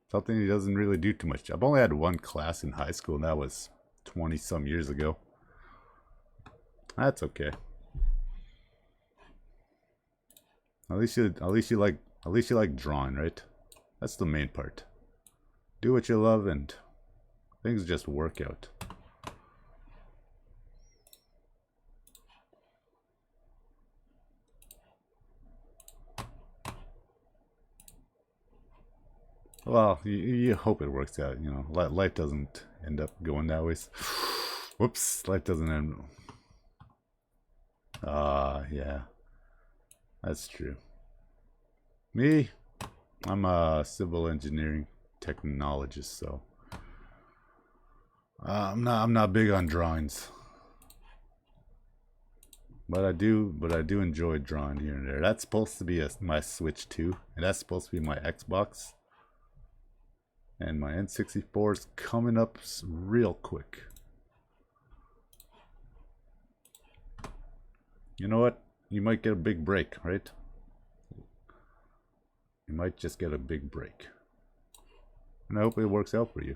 something he doesn't really do too much. I've only had one class in high school, and that was 20 some years ago. That's okay. At least you like drawing, right? That's the main part. Do what you love and things just work out. Well, you hope it works out, you know. Life doesn't end up going that way. Whoops, life doesn't end. Yeah. That's true. Me, I'm a civil engineering technologist, so I'm not big on drawings. But I do enjoy drawing here and there. That's supposed to be my Switch 2, and that's supposed to be my Xbox. And my N64 is coming up real quick. You know what? You might get a big break, right? You might just get a big break. And I hope it works out for you.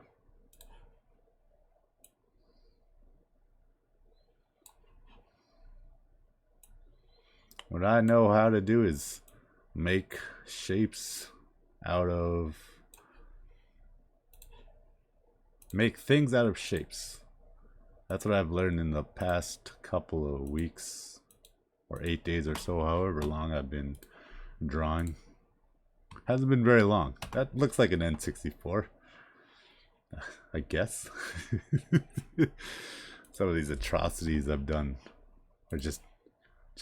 What I know how to do is make shapes out of... make things out of shapes. That's what I've learned in the past couple of weeks. Or 8 days or so, however long I've been drawing. Hasn't been very long. That looks like an N64. I guess. Some of these atrocities I've done are just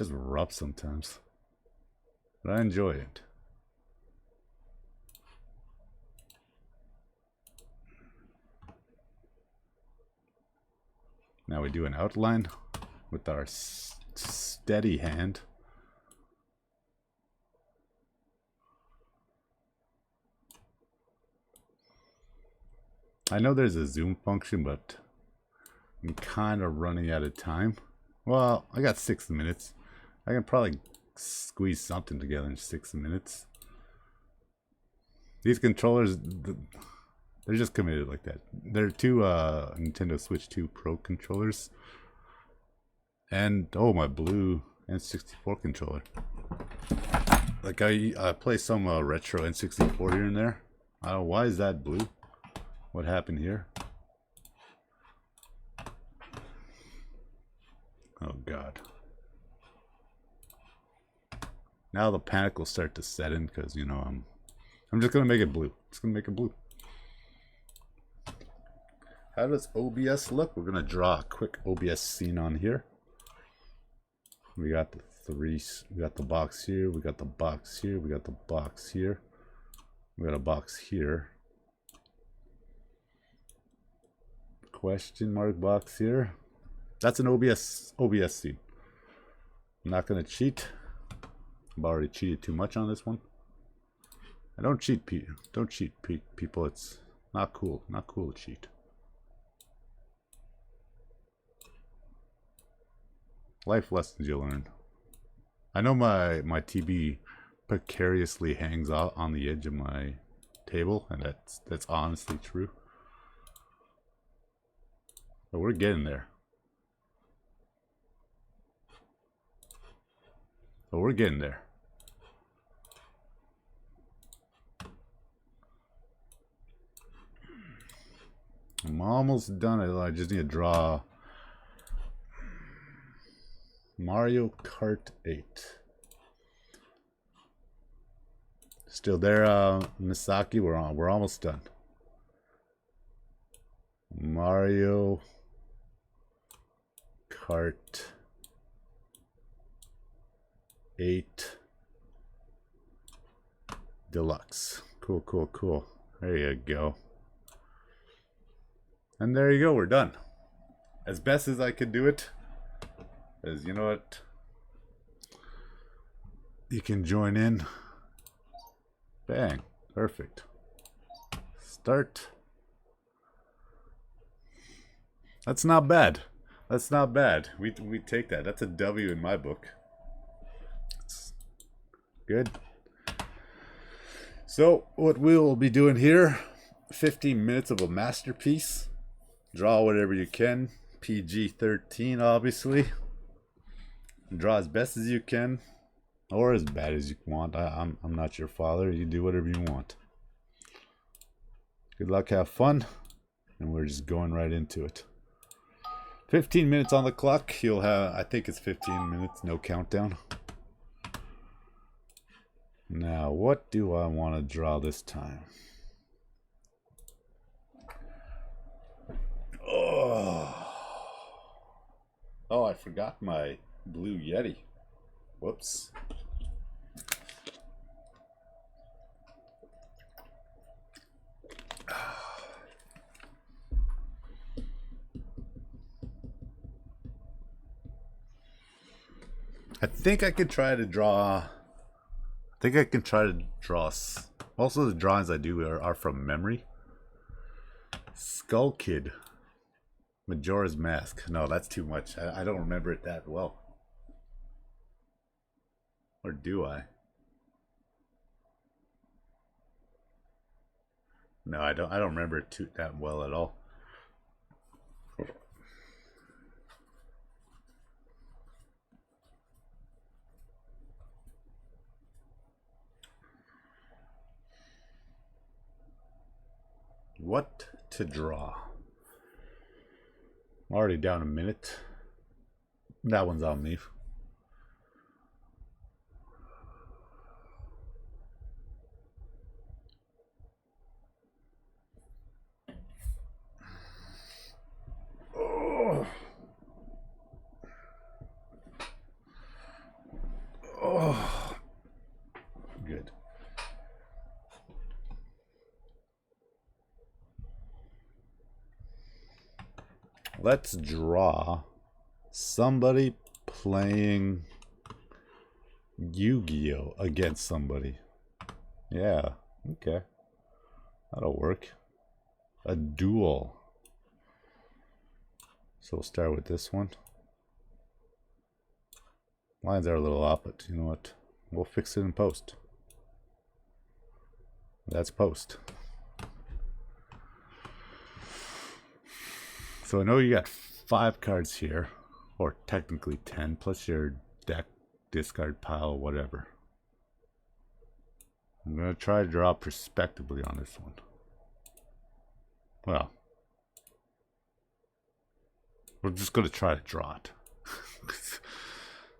rough sometimes, but I enjoy it. Now we do an outline with our steady hand. I know there's a zoom function, but I'm kind of running out of time. Well, I got 6 minutes. I can probably squeeze something together in 6 minutes. These controllers, they're just committed like that. They're two Nintendo Switch 2 Pro controllers. And, oh, my blue N64 controller. Like, I play some retro N64 here and there. I don't know, why is that blue? What happened here? Oh, God. Now the panic will start to set in because, you know, I'm just going to make it blue. Just going to make it blue. How does OBS look? We're going to draw a quick OBS scene on here. We got the we got the box here, we got the box here, we got the box here, we got a box here. Question mark box here. That's an OBS scene. I'm not going to cheat. I've already cheated too much on this one. I don't cheat, people. It's not cool. Not cool to cheat. Life lessons you learn. I know my TV precariously hangs out on the edge of my table, and that's honestly true. But we're getting there. But we're getting there. I'm almost done. I just need to draw Mario Kart 8. Still there, Misaki. We're almost done. Mario Kart 8 Deluxe. Cool, cool, cool. There you go. And there you go, we're done. As best as I could do it. As you know what? You can join in. Bang. Perfect. Start. That's not bad. That's not bad. We take that. That's a W in my book. It's good. So what we'll be doing here, 15 minutes of a masterpiece. Draw whatever you can. PG13, obviously. Draw as best as you can, or as bad as you want. I'm not your father. You do whatever you want. Good luck, have fun, and we're just going right into it. 15 minutes on the clock. You'll have, I think it's 15 minutes, no countdown. Now, what do I want to draw this time? Oh, I forgot my blue Yeti. Whoops. I think I could try to draw. Most of the drawings I do are from memory. Skull Kid. Majora's Mask. No, that's too much. I don't remember it that well. Or do I? No, I don't remember it that well at all. What to draw? I'm already down a minute. That one's on me. let's draw somebody playing Yu-Gi-Oh against somebody. Yeah, okay. That'll work. A duel. So we'll start with this one. Lines are a little off, but you know what? We'll fix it in post. That's post. So I know you got 5 cards here, or technically 10, plus your deck, discard pile, whatever. I'm going to try to draw prospectively on this one. Well, we're just going to try to draw it.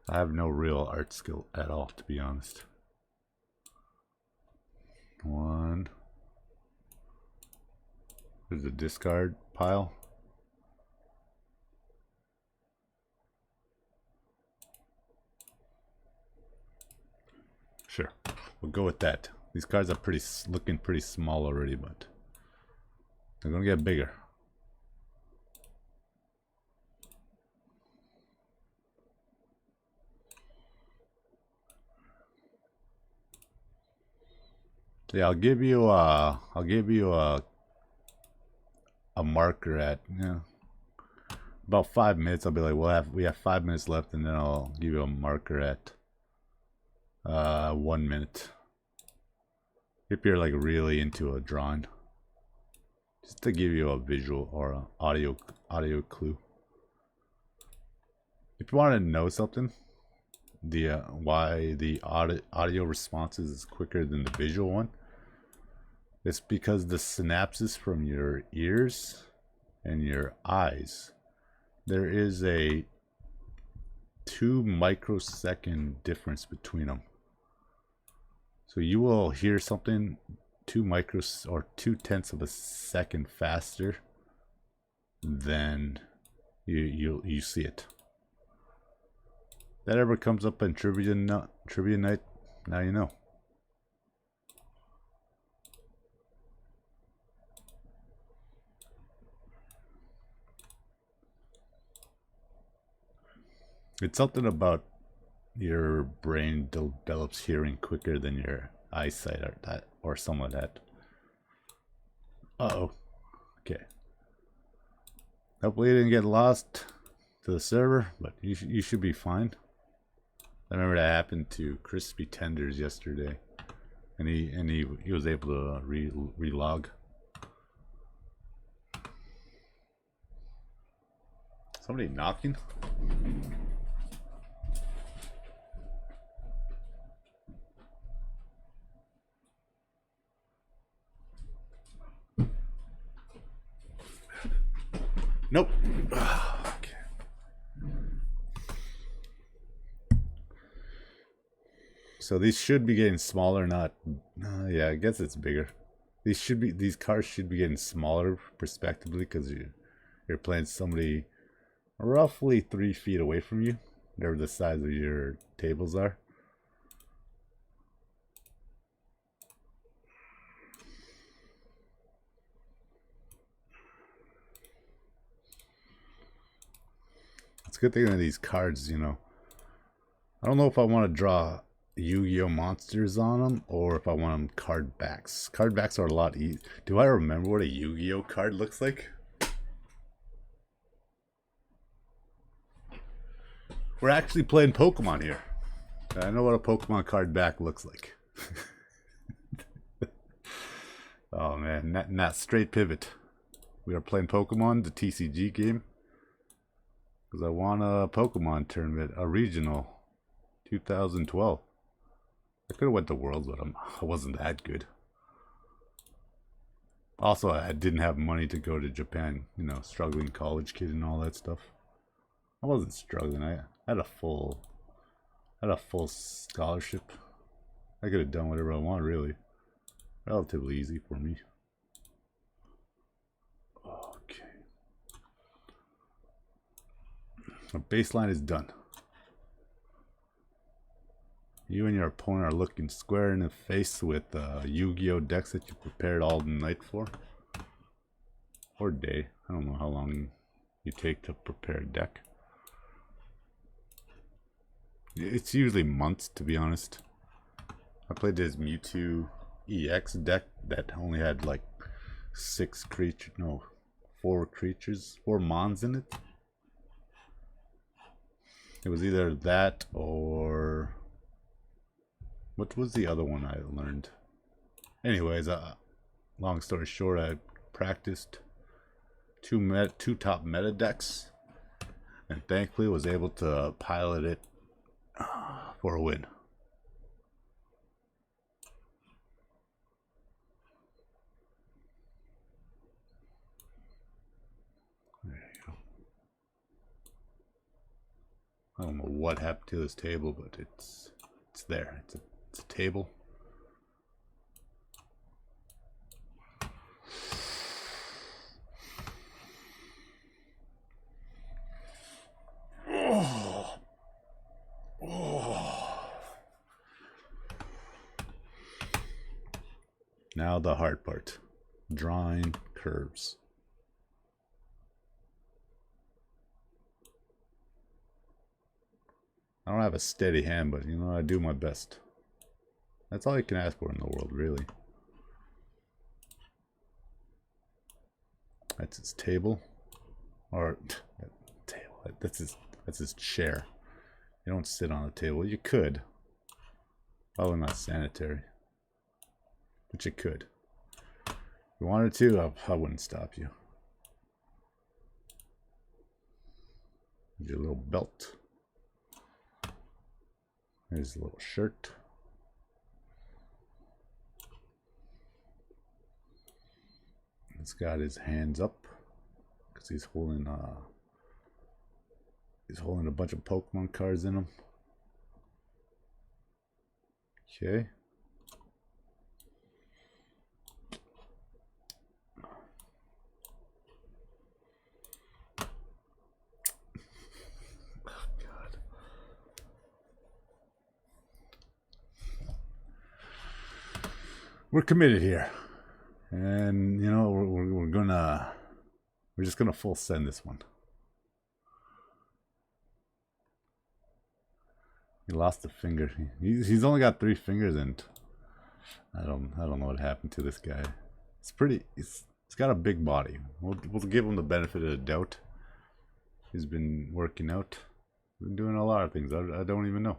I have no real art skill at all, to be honest. 1. There's a discard pile. Sure, we'll go with that. These cards are looking pretty small already, but they're gonna get bigger. Yeah, I'll give you a marker at about 5 minutes. I'll be like, we have 5 minutes left, and then I'll give you a marker at 1 minute. If you're like really into a drawing, just to give you a visual or an audio clue. If you want to know something, why the audio responses is quicker than the visual one, it's because the synapses from your ears and your eyes, there is a 2 microsecond difference between them. So you will hear something 2/10 of a second faster than you see it. That ever comes up in trivia night, now you know. It's something about your brain develops hearing quicker than your eyesight or some of that. Uh-oh. Okay. Hopefully you didn't get lost to the server, but you should be fine. I remember that happened to Crispy Tenders yesterday, and he was able to relog. Somebody knocking? Nope. Okay. So these should be getting smaller, not yeah, I guess it's bigger. These cars should be getting smaller prospectively because you're playing somebody roughly 3 feet away from you, whatever the size of your tables are. It's a good thing that these cards, you know, I don't know if I want to draw Yu-Gi-Oh monsters on them or if I want them card backs. Card backs are a lot easier. Do I remember what a Yu-Gi-Oh card looks like? We're actually playing Pokemon here. I know what a Pokemon card back looks like. Oh man, not straight pivot. We are playing Pokemon, the TCG game. Because I won a Pokemon tournament, a regional, 2012. I could have went to Worlds, but I wasn't that good. Also, I didn't have money to go to Japan, you know, struggling college kid and all that stuff. I wasn't struggling. I had a full scholarship. I could have done whatever I want, really. Relatively easy for me. Okay. The baseline is done. You and your opponent are looking square in the face with Yu-Gi-Oh decks that you prepared all night for. Or day. I don't know how long you take to prepare a deck. It's usually months, to be honest. I played this Mewtwo EX deck that only had like 4 creatures, 4 mons in it. It was either that or what was the other one I learned? Anyways, long story short, I practiced two top meta decks, and thankfully was able to pilot it for a win. There you go. I don't know what happened to this table, but it's there. It's a table. Now the hard part, drawing curves. I don't have a steady hand, but you know, I do my best. That's all you can ask for in the world, really. That's his table, or table. That's his chair. You don't sit on a table. You could. Probably not sanitary, but you could. If you wanted to, I wouldn't stop you. Your little belt. There's a little shirt. He's got his hands up because he's holding a bunch of Pokemon cards in him. Okay. Oh, God. We're committed here. And you know, we're just gonna full send this one. He lost a finger. He's only got 3 fingers, and I don't know what happened to this guy. He's got a big body. We'll give him the benefit of the doubt. He's been working out. Been doing a lot of things. I don't even know.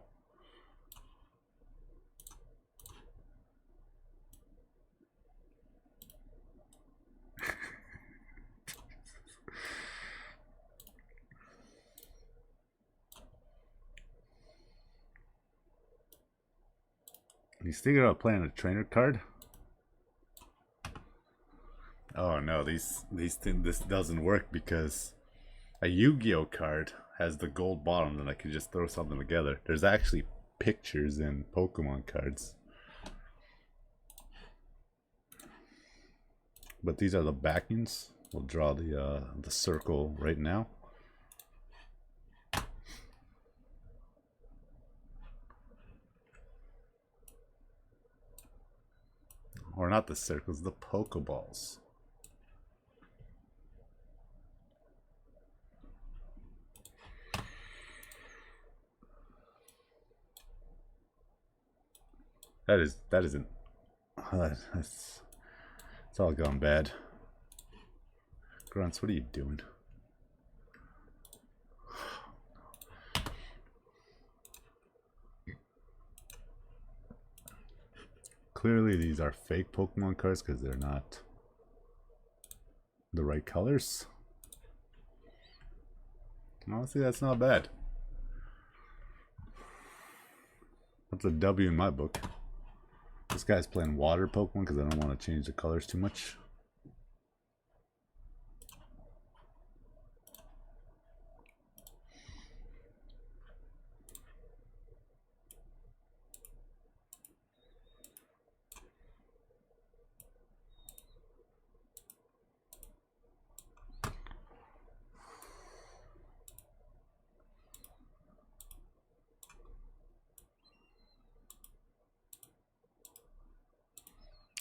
He's thinking about playing a trainer card. Oh no, this doesn't work because a Yu-Gi-Oh card has the gold bottom, and I can just throw something together. There's actually pictures in Pokemon cards, but these are the backings. We'll draw the circle right now. Or not the circles, the Pokeballs. That isn't. It's all gone bad. Grunts, what are you doing? Clearly these are fake Pokemon cards because they're not the right colors. Honestly, that's not bad. That's a W in my book. This guy's playing water Pokemon because I don't want to change the colors too much.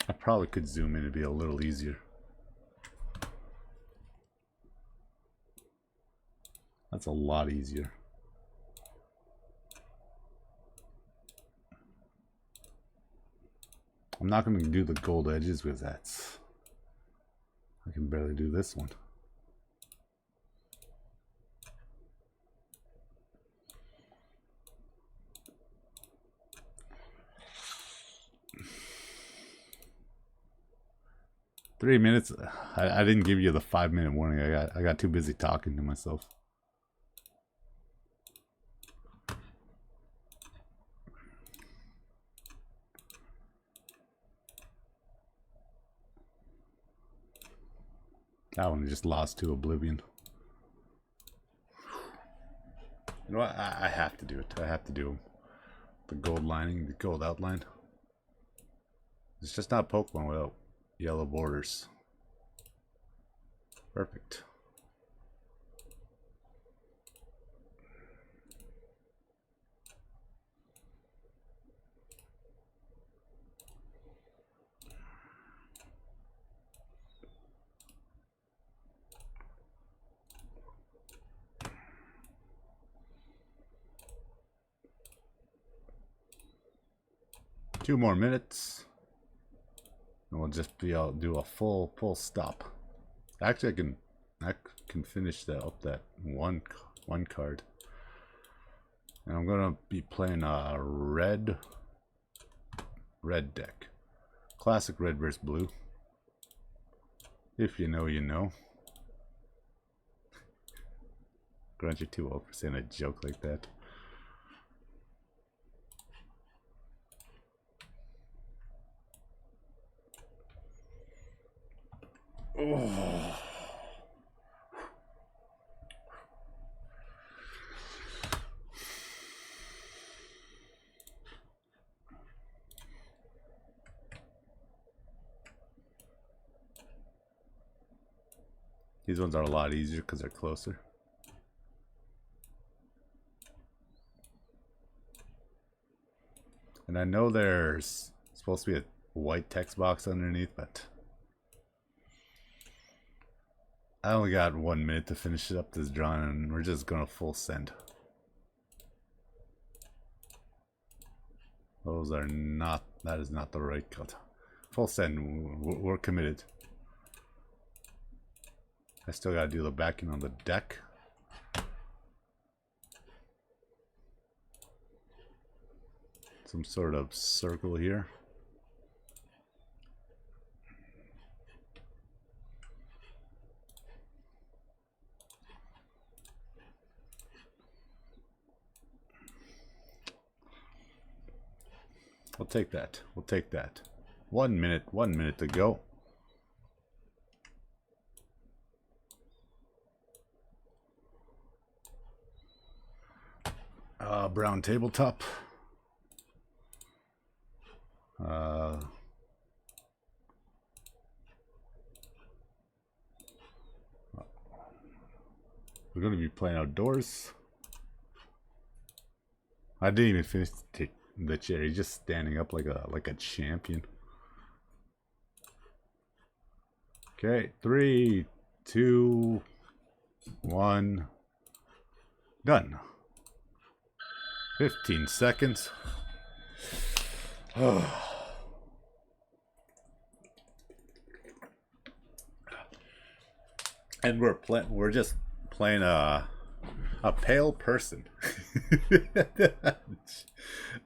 I probably could zoom in, it'd be a little easier. That's a lot easier. I'm not going to do the gold edges because that's... I can barely do this one. Three minutes. I didn't give you the 5-minute warning. I got too busy talking to myself. That one just lost to oblivion. You know what? I have to do it. I have to do the gold lining, the gold outline. It's just not Pokemon without yellow borders. Perfect. Two more minutes. And we'll just be able to do a full stop. Actually, I can finish that up that one card. And I'm gonna be playing a red deck. Classic red versus blue. If you know, you know. Grant you're too old for saying a joke like that. Oh. These ones are a lot easier because they're closer. And I know there's supposed to be a white text box underneath, but I only got 1 minute to finish up this drawing, and we're just gonna full send. Those are not, that is not the right cut. Full send, we're committed. I still gotta do the backing on the deck. Some sort of circle here. We'll take that. We'll take that. 1 minute. 1 minute to go. Brown tabletop. We're going to be playing outdoors. I didn't even finish the chair. He's just standing up like a champion. Okay, 3, 2, 1, done. 15 seconds. And we're just playing a pale person.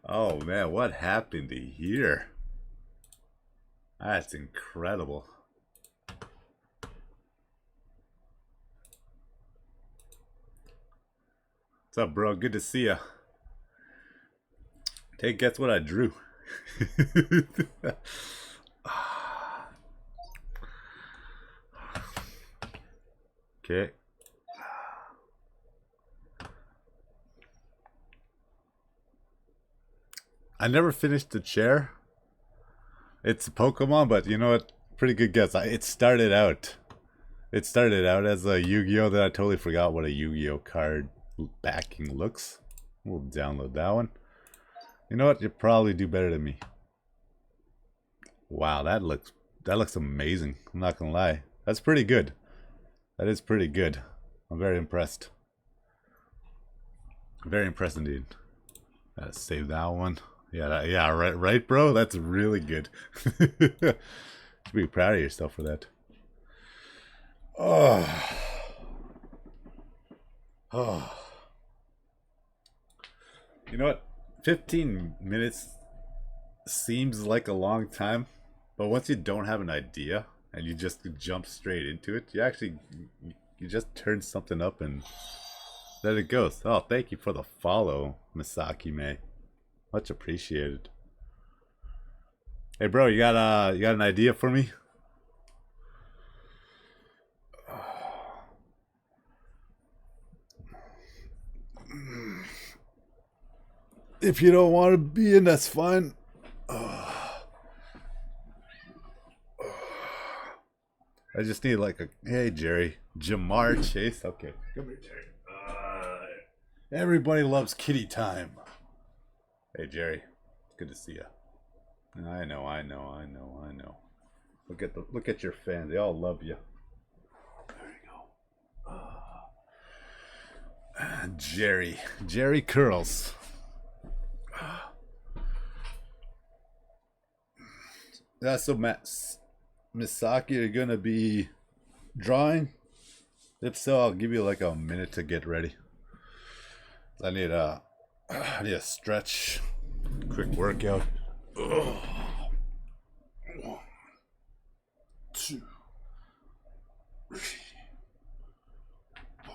Oh man, what happened here? That's incredible. What's up, bro? Good to see ya. Guess what I drew? Okay. I never finished the chair. It's a Pokemon, but you know what? Pretty good guess. It started out as a Yu-Gi-Oh! Then I totally forgot what a Yu-Gi-Oh! Card backing looks. We'll download that one. You know what? You'll probably do better than me. Wow, that looks amazing. I'm not gonna lie. That's pretty good. That is pretty good. I'm very impressed. Very impressed indeed. Gotta save that one. Yeah, yeah, right, bro. That's really good. Should be proud of yourself for that. Oh, oh. You know what? 15 minutes seems like a long time, but once you don't have an idea and you just jump straight into it, you just turn something up and there it goes. Oh, thank you for the follow, Misaki May. Much appreciated. Hey, bro, you got an idea for me? If you don't want to be in, that's fine. I just need like a hey Jerry, Jamar Chase. Okay, come here, Jerry. Everybody loves kitty time. Hey Jerry, good to see you. I know. Look at your fans. They all love you. There you go. Jerry Curls. So Matt, Misaki, you're gonna be drawing? If so, I'll give you like a minute to get ready. I need a stretch, quick workout. Ugh. 1, 2, 3, 4,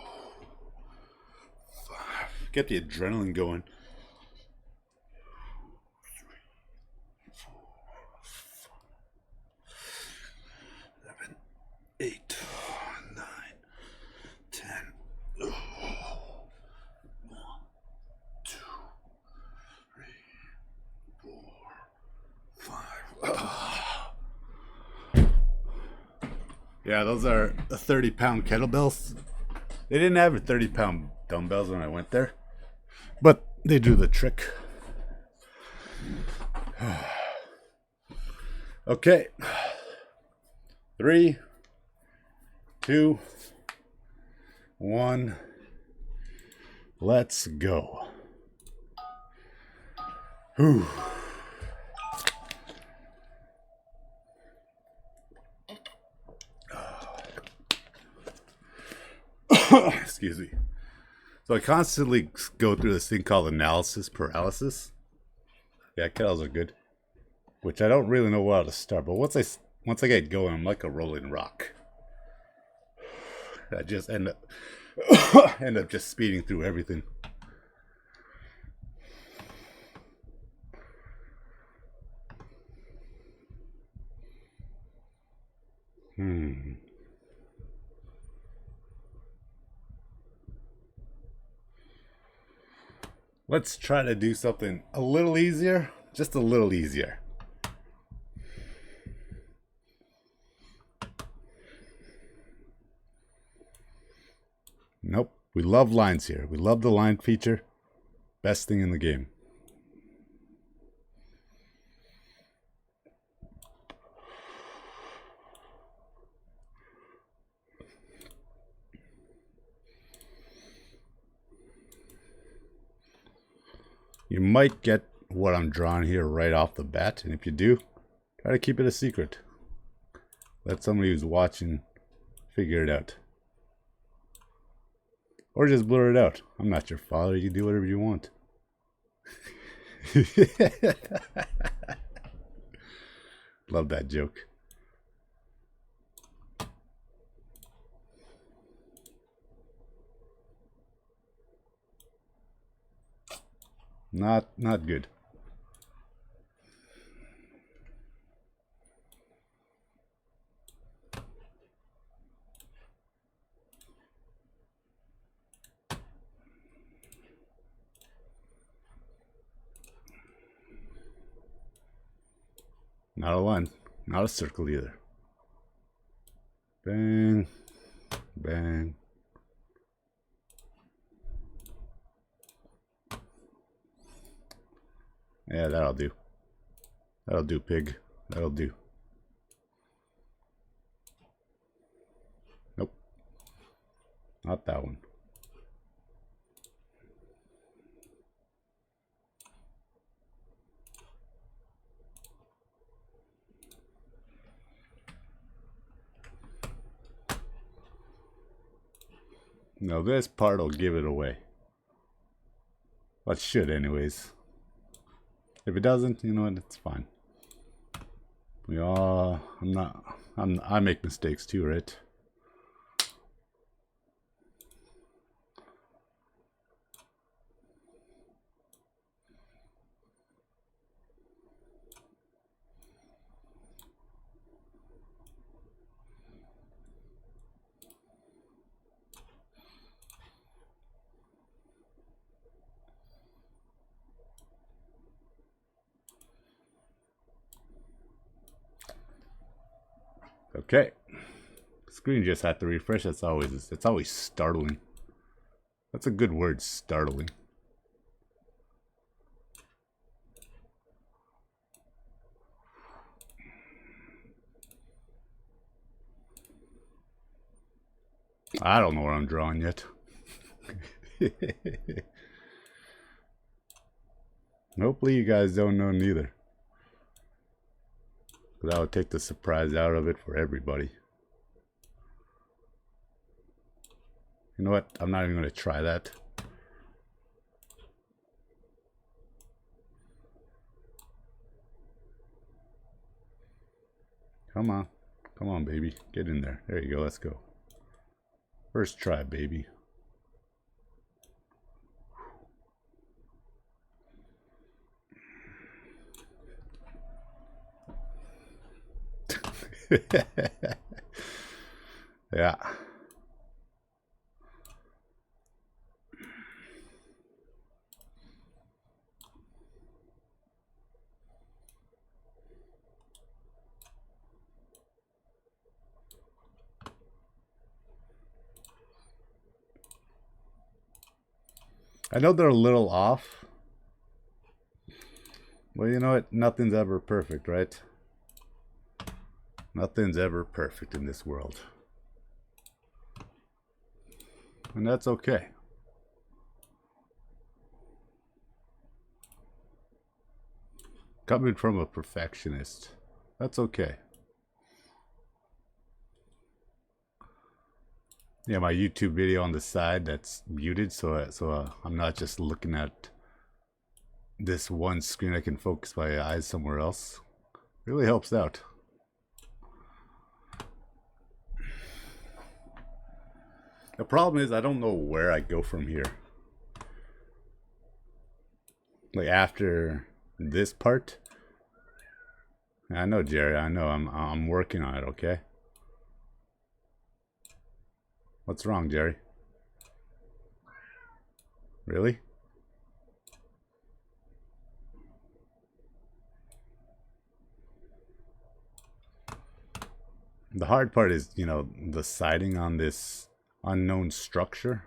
5. Get the adrenaline going. 3, 4, 5, 7, 8, 9, 10. Oh. 1, 2, 3, 4, 5. Yeah, those are 30-pound kettlebells. They didn't have 30-pound dumbbells when I went there, but they do the trick. Okay. 3, 2, 1. Let's go. Whew. Excuse me. So I constantly go through this thing called analysis paralysis. Yeah, kettles are good, which I don't really know where to start. But once I get going, I'm like a rolling rock. I just end up just speeding through everything. Let's try to do something a little easier. Just a little easier. Nope. We love lines here. We love the line feature. Best thing in the game. You might get what I'm drawing here right off the bat, and if you do, try to keep it a secret. Let somebody who's watching figure it out. Or just blur it out. I'm not your father, you can do whatever you want. Love that joke. Not good. Not a line, not a circle either. Bang, bang. Yeah, that'll do. That'll do, pig. That'll do. Nope. Not that one. No, this part will give it away. Well, it should anyways. If it doesn't, you know what, it's fine. We all, I make mistakes too, right? Okay. Screen just had to refresh. It's always startling. That's a good word, startling. I don't know where I'm drawing yet. Hopefully you guys don't know neither. That would take the surprise out of it for everybody. You know what? I'm not even going to try that. Come on. Come on, baby. Get in there. There you go. Let's go. First try, baby. Yeah. I know they're a little off. Well, you know what? Nothing's ever perfect, right? Nothing's ever perfect in this world. And that's okay. Coming from a perfectionist, that's okay. Yeah, my YouTube video on the side that's muted, so I'm not just looking at this one screen. I can focus my eyes somewhere else. Really helps out. The problem is I don't know where I go from here. Like after this part. I know, Jerry. I know. I'm working on it. Okay. What's wrong, Jerry? Really? The hard part is, you know, the siding on this unknown structure.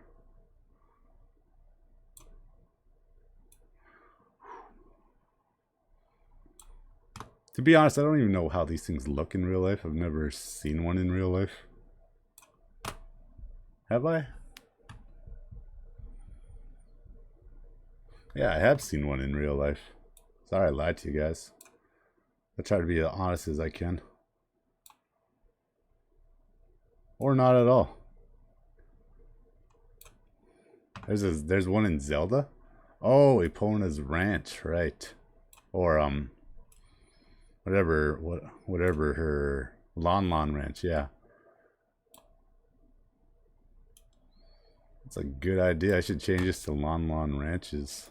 To be honest, I don't even know how these things look in real life. I've never seen one in real life. Have I? Yeah, I have seen one in real life. Sorry I lied to you guys. I try to be as honest as I can. Or not at all. There's one in Zelda? Oh, Epona's Ranch, right. Or whatever her Lon Ranch, yeah. That's a good idea. I should change this to Lon Ranches.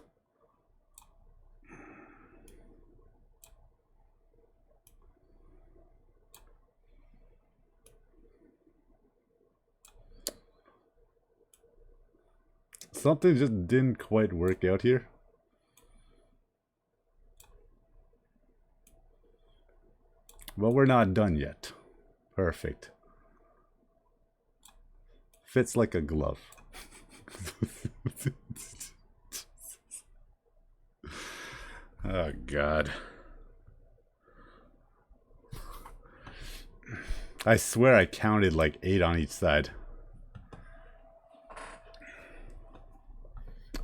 Something just didn't quite work out here. But we're not done yet. Perfect. Fits like a glove. Oh, God. I swear I counted like 8 on each side.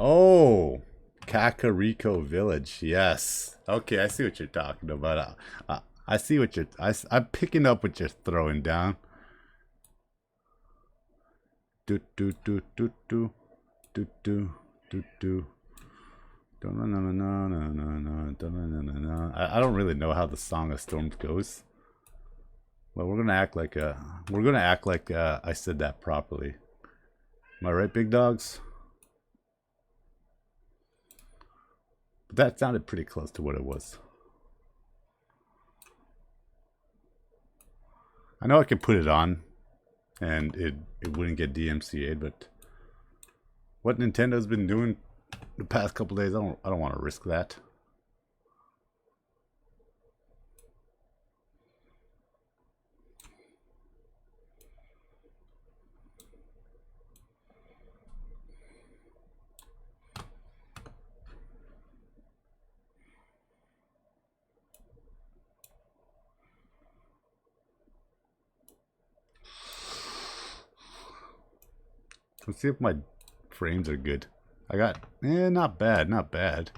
Oh, Kakariko Village. Yes. Okay, I see what you're talking about. I see what I'm picking up what you're throwing down. Do do do do do do do do do. I don't really know how the Song of Storms goes, but we're gonna act like I said that properly. Am I right, big dogs? But that sounded pretty close to what it was. I know I could put it on and it wouldn't get DMCA'd, but what Nintendo's been doing the past couple days, I don't want to risk that. Let's see if my frames are good. I got, not bad, not bad.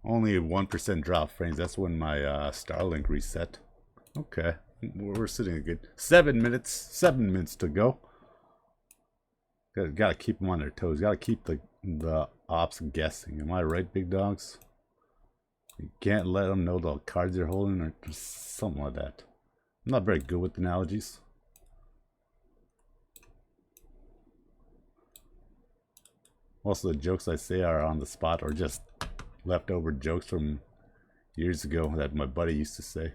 Only 1% drop frames. That's when my Starlink reset. Okay, we're sitting a good 7 minutes. 7 minutes to go. Gotta keep them on their toes. Gotta keep the ops guessing. Am I right, big dogs? You can't let them know the cards you're holding or something like that. I'm not very good with analogies. Most of the jokes I say are on the spot or just leftover jokes from years ago that my buddy used to say.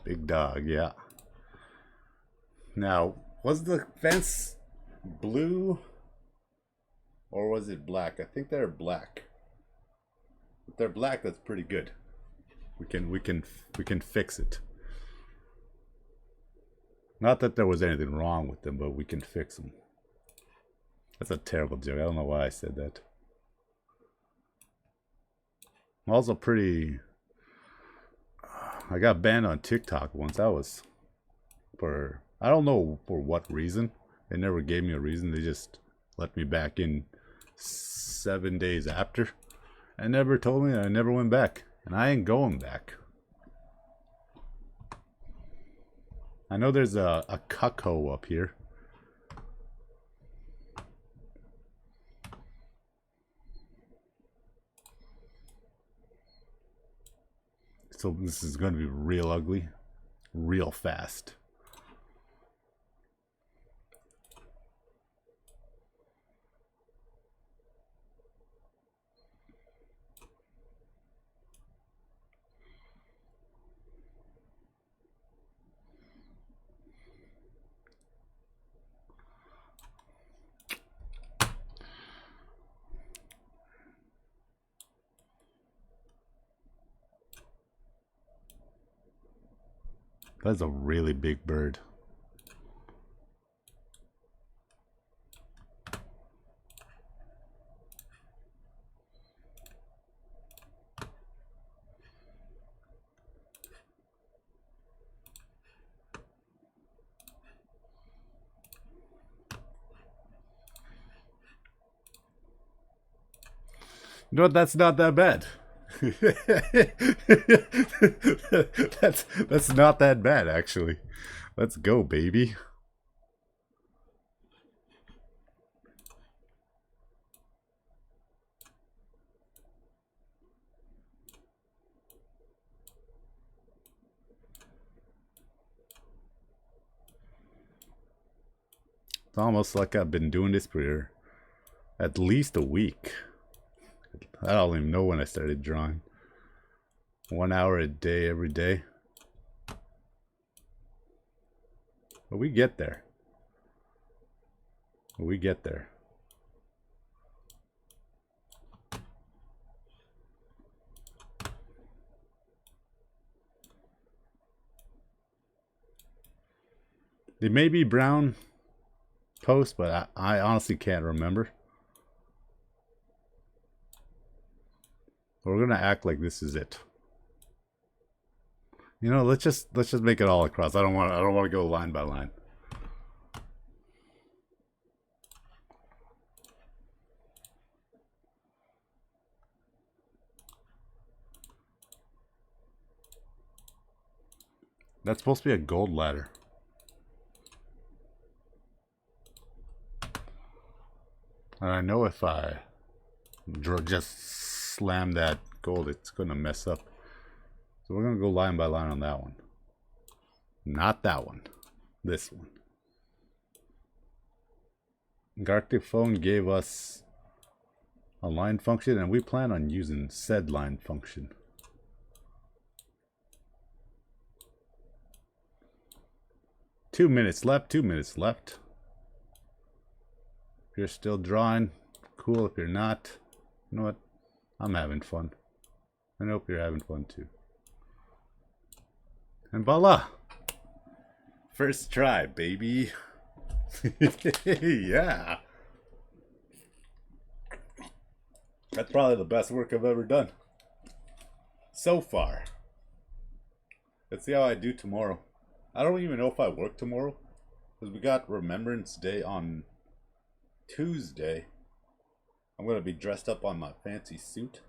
Big dog, yeah. Now, was the fence blue or was it black? I think they're black. If they're black, that's pretty good. We can fix it. Not that there was anything wrong with them, but we can fix them. That's a terrible joke. I don't know why I said that. I'm also pretty... I got banned on TikTok once. That was for... I don't know for what reason. They never gave me a reason. They just let me back in 7 days after. And never told me, and I never went back. And I ain't going back. I know there's a cucko up here. So this is going to be real ugly, real fast. That's a really big bird. You know what? That's not that bad. that's not that bad, actually. Let's go, baby. It's almost like I've been doing this for at least a week. I don't even know when I started drawing. 1 hour a day, every day. But we get there. We get there. They may be brown posts, but I honestly can't remember. We're gonna act like this is it. You know, let's just make it all across. I don't want to go line by line. That's supposed to be a gold ladder. And I know if I just slam that gold, it's going to mess up. So we're going to go line by line on that one. Not that one. This one. Gartic Phoning gave us a line function, and we plan on using said line function. Two minutes left. If you're still drawing, cool. If you're not, you know what? I'm having fun. I hope you're having fun too. And voila! First try, baby. Yeah. That's probably the best work I've ever done. So far. Let's see how I do tomorrow. I don't even know if I work tomorrow. Because we got Remembrance Day on Tuesday. I'm going to be dressed up on my fancy suit.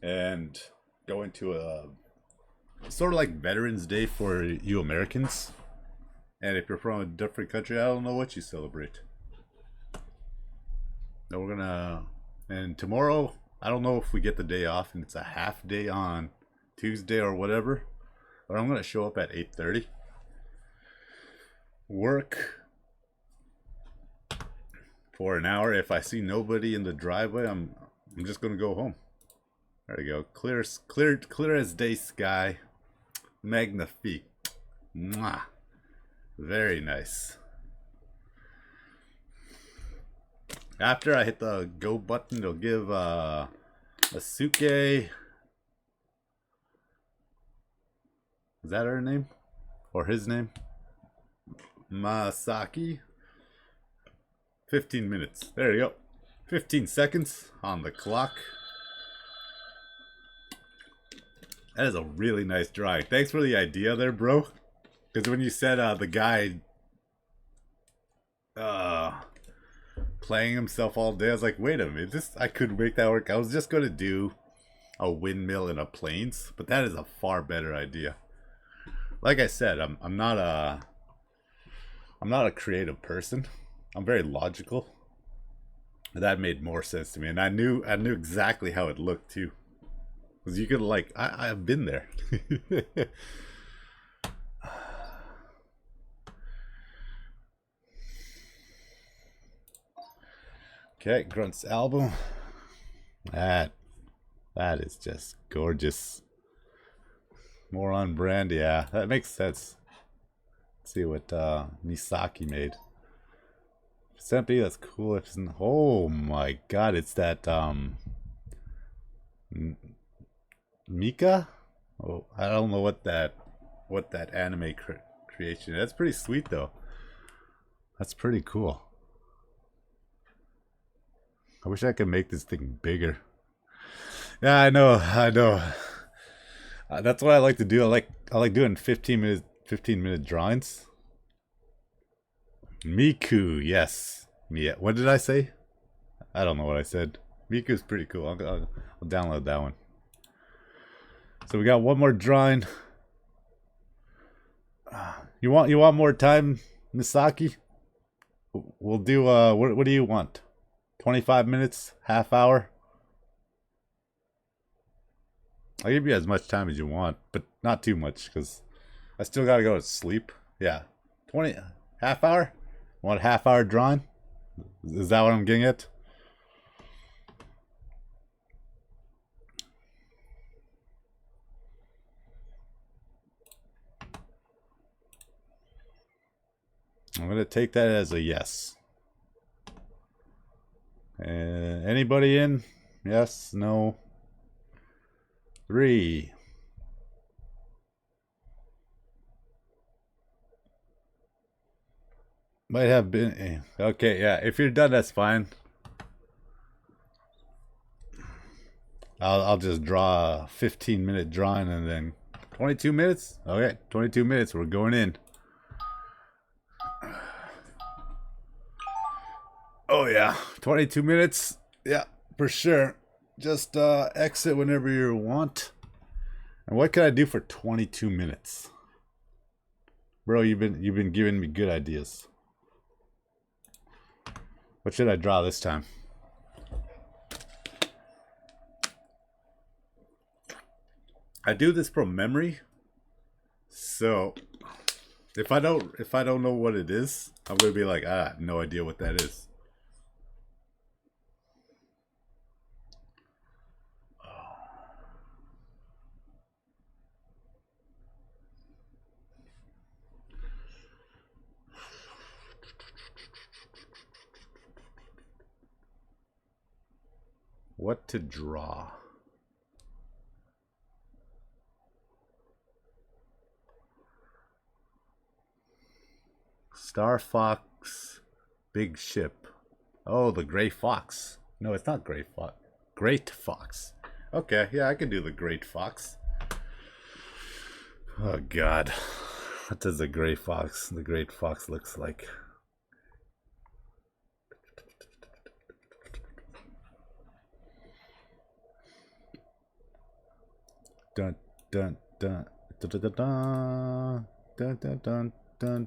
And go into a sort of like Veterans Day for you Americans. And if you're from a different country, I don't know what you celebrate. Now we're gonna, and tomorrow, I don't know if we get the day off and it's a half day on Tuesday or whatever. But I'm gonna show up at 8:30. Work for an hour. If I see nobody in the driveway, I'm just gonna go home. There we go. Clear as day sky. Magnifique. Mwah. Very nice. After I hit the go button, it'll give Asuke. Is that her name? Or his name? Masaki. 15 minutes. There you go. 15 seconds on the clock. That is a really nice drawing. Thanks for the idea there, bro. Because when you said the guy playing himself all day, I was like, wait a minute, I could make that work. I was just going to do a windmill in a plains, but that is a far better idea. Like I said, I'm not a creative person. I'm very logical. That made more sense to me, and I knew exactly how it looked too. Because you could, like, I've been there. Okay, Grunt's album. That is just gorgeous. More on brand, yeah. That makes sense. Let's see what Misaki made. If it's empty, that's cool. If it's in, oh my god, it's that Mika? Oh, I don't know what that anime creation is. That's pretty sweet though. That's pretty cool. I wish I could make this thing bigger. Yeah, I know. That's what I like to do. I like doing 15 minute drawings. Miku, yes. Yeah. What did I say? I don't know what I said. Miku's pretty cool. I'll download that one. So we got one more drawing. You want more time, Misaki? We'll do what do you want? 25 minutes, half hour. I'll give you as much time as you want, but not too much because I still gotta go to sleep. Yeah, 20 half hour. Want a half hour drawing? Is that what I'm getting at? I'm gonna take that as a yes. Anybody in? Yes, no. 3. Might have been. Okay, yeah. If you're done, that's fine. I'll just draw a 15-minute drawing and then 22 minutes? Okay, 22 minutes. We're going in. Oh, yeah. 22 minutes. Yeah, for sure. Just exit whenever you want. And what can I do for 22 minutes? Bro, you've been giving me good ideas. What should I draw this time? I do this from memory. So if I don't know what it is, I'm gonna be like, I have no idea what that is. What to draw? Star Fox, big ship. Oh, the gray fox. No, it's not gray fox. Great fox. Okay, yeah, I can do the great fox. Oh God, what does the gray fox? The great fox looks like. Dun dun dun dun dun dun dun dun dun dun dun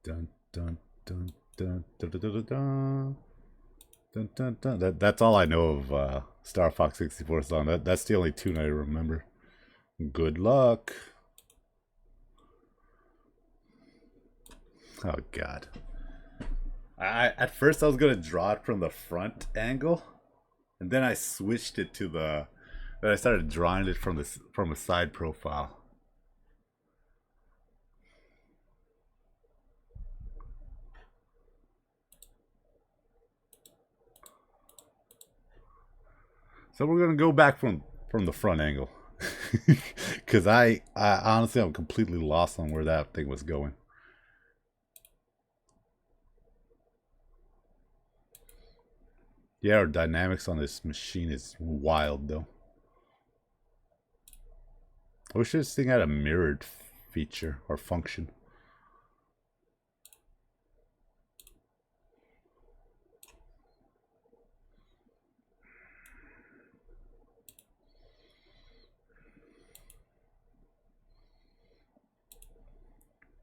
dun dun dun dun dun dun dun dun dun. That's all I know of Star Fox 64 song. That's the only tune I remember. Good luck. Oh God. At first I was gonna draw it from the front angle, and then I switched it to the. Then I started drawing it from a side profile. So we're gonna go back from the front angle, because I honestly I'm completely lost on where that thing was going. Yeah, our dynamics on this machine is wild though. I wish this thing had a mirrored feature or function.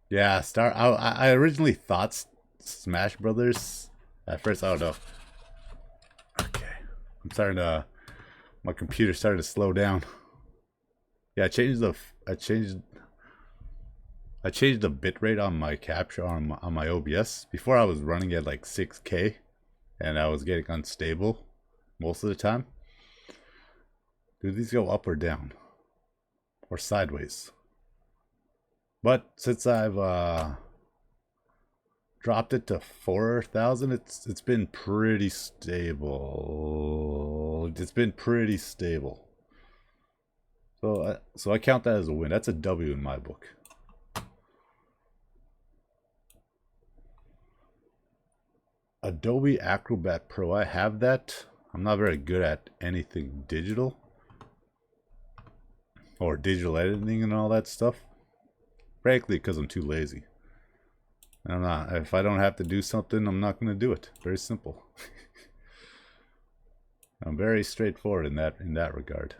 Yeah, I originally thought Smash Brothers. At first, I don't know. Okay, I'm starting to. My computer's starting to slow down. Yeah, I changed the bitrate on my capture on my OBS. Before I was running at like 6K, and I was getting unstable most of the time. Do these go up or down, or sideways? But since I've dropped it to 4,000, it's been pretty stable. It's been pretty stable. So I count that as a win. That's a W in my book. Adobe Acrobat Pro. I have that. I'm not very good at anything digital or digital editing and all that stuff. Frankly, because I'm too lazy. I'm not. If I don't have to do something, I'm not going to do it. Very simple. I'm very straightforward in that regard.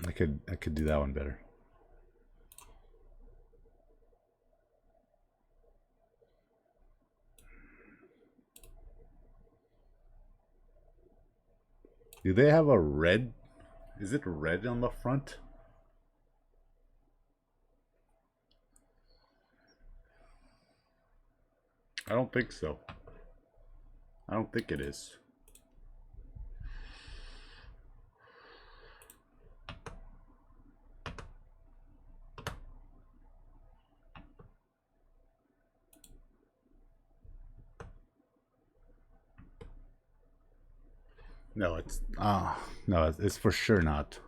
I could do that one better. Do they have a red? Is it red on the front? I don't think so. I don't think it is. No, no, it's for sure not.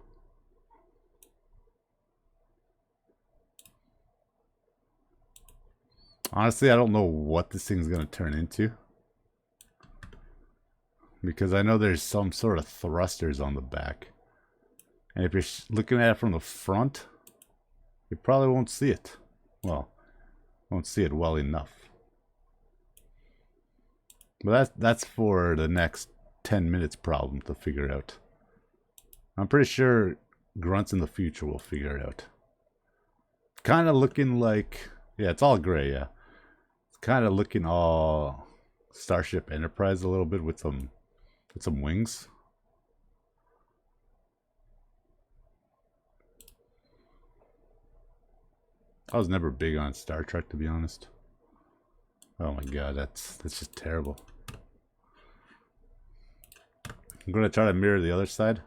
Honestly, I don't know what this thing's gonna turn into, because I know there's some sort of thrusters on the back, and if you're looking at it from the front, you probably won't see it. Well, won't see it well enough. But that's for the next 10 minutes problem to figure out. I'm pretty sure grunts in the future will figure it out. Kind of looking like, yeah, it's all gray, yeah. It's kind of looking all Starship Enterprise a little bit with some wings. I was never big on Star Trek, to be honest. Oh my god, that's just terrible. I'm gonna try to mirror the other side.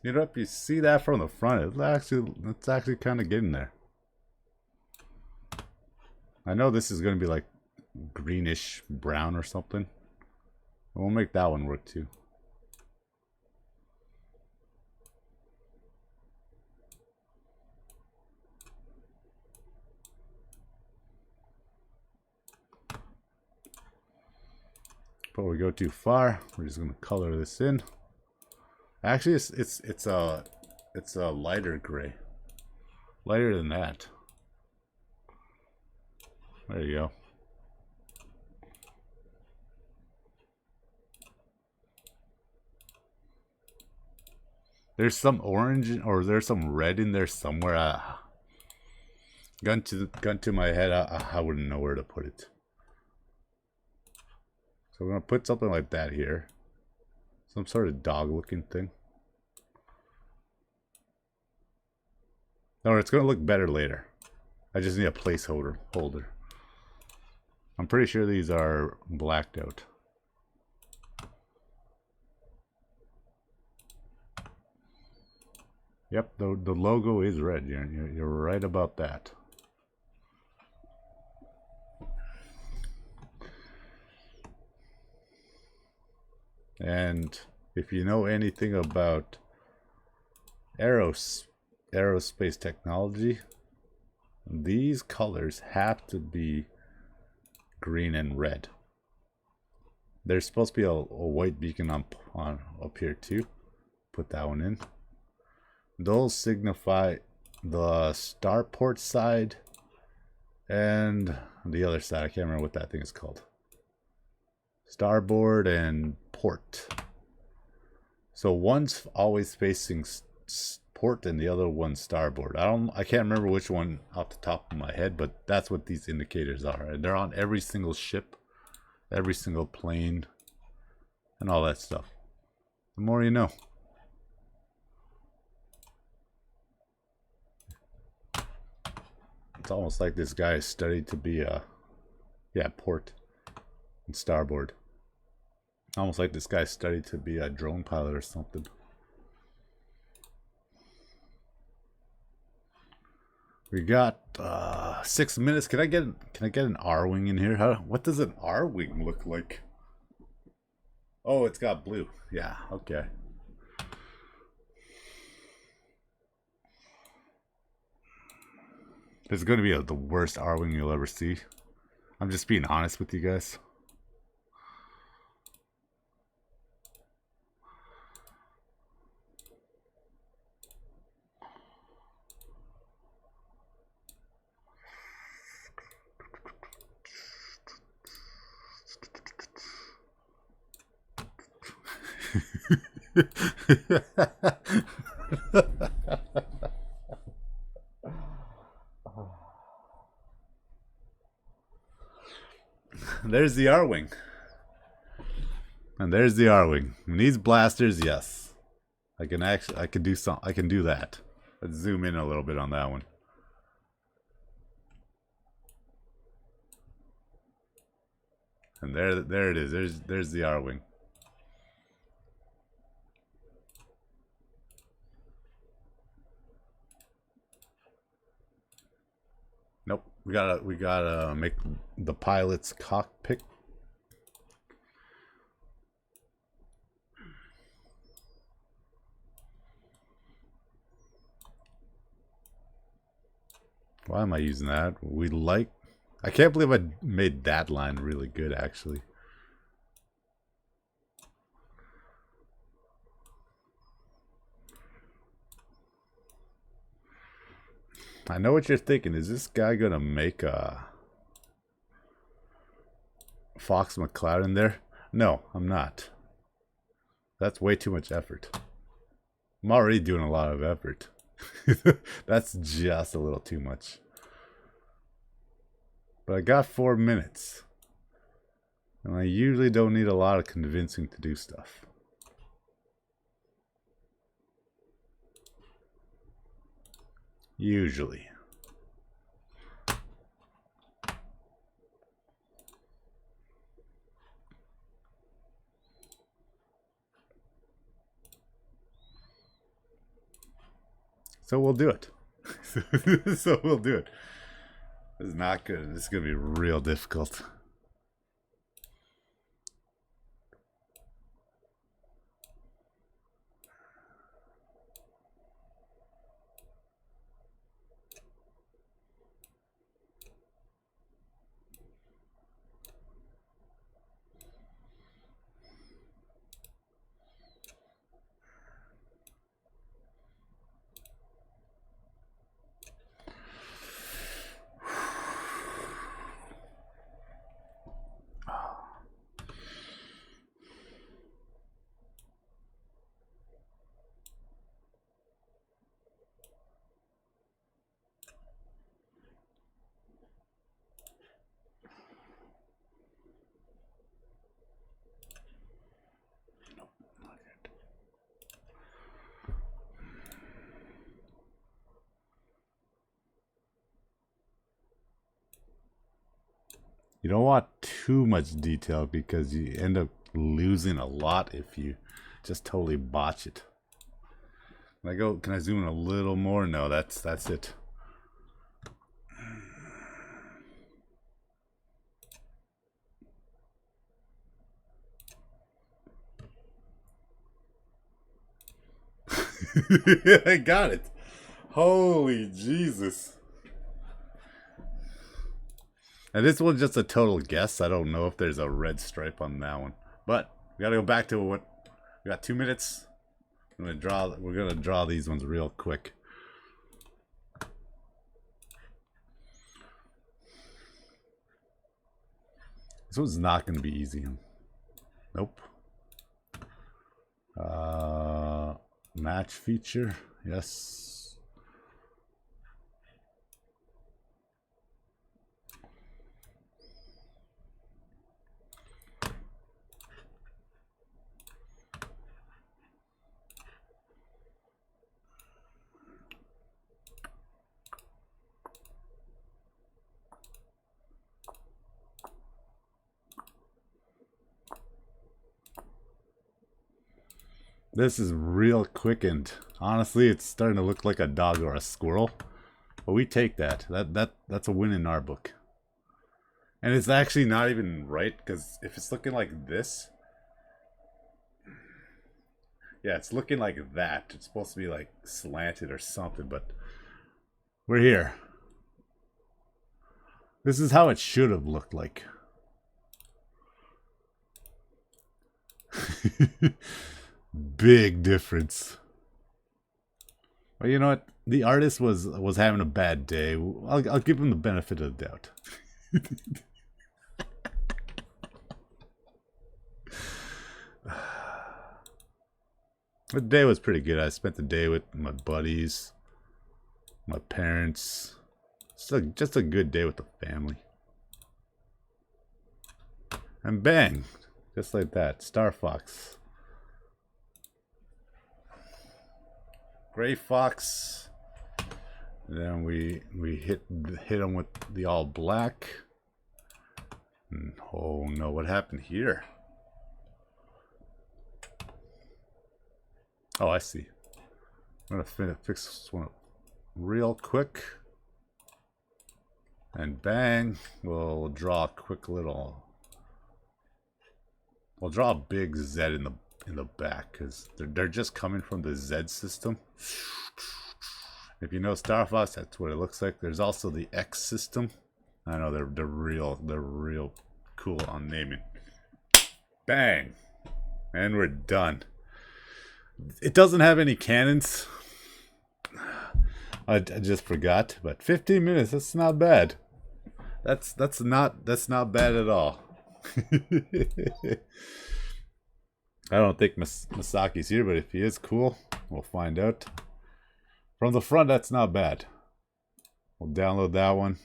You know, if you see that from the front, it's actually kind of getting there. I know this is going to be like greenish brown or something. We'll make that one work too. Before we go too far, we're just going to color this in. Actually, it's a lighter gray, lighter than that. There you go. There's some orange or there's some red in there somewhere. Gun to my head, I wouldn't know where to put it. So we're gonna put something like that here. Some sort of dog looking thing. No, it's gonna look better later. I just need a placeholder. I'm pretty sure these are blacked out. Yep, the logo is red. You're right about that. And if you know anything about aerospace technology, these colors have to be green and red. There's supposed to be a white beacon on up here too. Put that one in. Those signify the starport side and the other side. I can't remember what that thing is called. Starboard and port. So one's always facing port and the other one's starboard. I can't remember which one off the top of my head, but that's what these indicators are. And they're on every single ship, every single plane, and all that stuff. The more you know. It's almost like this guy studied to be a, yeah, port and starboard. Almost like this guy studied to be a drone pilot or something. We got 6 minutes. Can I get an R-wing in here? What does an R-wing look like? Oh, it's got blue. Yeah, okay. This is going to be the worst R-wing you'll ever see. I'm just being honest with you guys. There's the R-wing. And there's the R-Wing. And these blasters, yes. I can do some. I can do that. Let's zoom in a little bit on that one. And there it is. There's the R-Wing. Nope. We gotta make the pilot's cockpit. Why am I using that? I can't believe I made that line really good, actually. I know what you're thinking. Is this guy gonna make a Fox McCloud there? No, I'm not. That's way too much effort. I'm already doing a lot of effort. That's just a little too much. But I got 4 minutes. And I usually don't need a lot of convincing to do stuff. Usually. So we'll do it. So we'll do it. This is not good. This is going to be real difficult. You don't want too much detail because you end up losing a lot if you just totally botch it. Can I zoom in a little more? No, that's it. I got it. Holy Jesus. And this one's just a total guess. I don't know if there's a red stripe on that one. But we gotta go back to what we got 2 minutes. We're gonna draw these ones real quick. This one's not gonna be easy. Nope. Match feature, yes. This is real quickened. Honestly, it's starting to look like a dog or a squirrel. But we take that. That's a win in our book. And it's actually not even right, because if it's looking like this... Yeah, it's looking like that. It's supposed to be like slanted or something, but... We're here. This is how it should have looked like. Big difference. Well, you know what? The artist was having a bad day. I'll give him the benefit of the doubt. The day was pretty good. I spent the day with my buddies, my parents. Just a good day with the family. And bang, Just like that. Star Fox. Gray Fox. And then we hit him with the all black. And, oh no, what happened here? Oh, I see. I'm gonna fix this one up real quick. And bang, we'll draw a quick little. We'll draw a big Z in the back because they're just coming from the Z system. If you know Star Fox, that's what it looks like. There's also the X system. I know they're real cool on naming. Bang, and we're done. It doesn't have any cannons. I just forgot, but 15 minutes. That's not bad. That's not bad at all. I don't think Masaki's here, but if he is, cool. We'll find out. From the front, that's not bad. We'll download that one.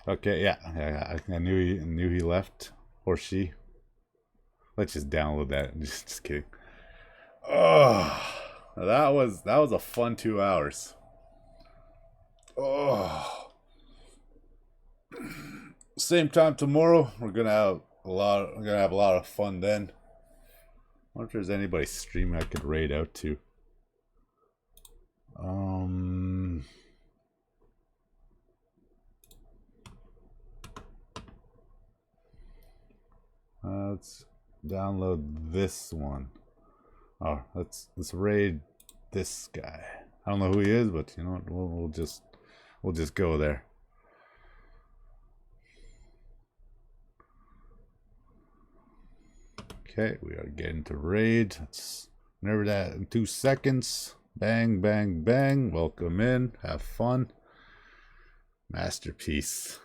Okay, yeah, I knew he left, or she. Let's just download that. Just kidding. Oh, that was a fun 2 hours. Oh. Same time tomorrow. We're gonna have a lot of fun then. I wonder if there's anybody streaming I could raid out to. Let's download this one. Oh, let's raid this guy. I don't know who he is, but you know what? We'll just go there. Okay, we are getting to raid. Let's remember that in 2 seconds. Bang, bang, bang. Welcome in. Have fun. Masterpiece.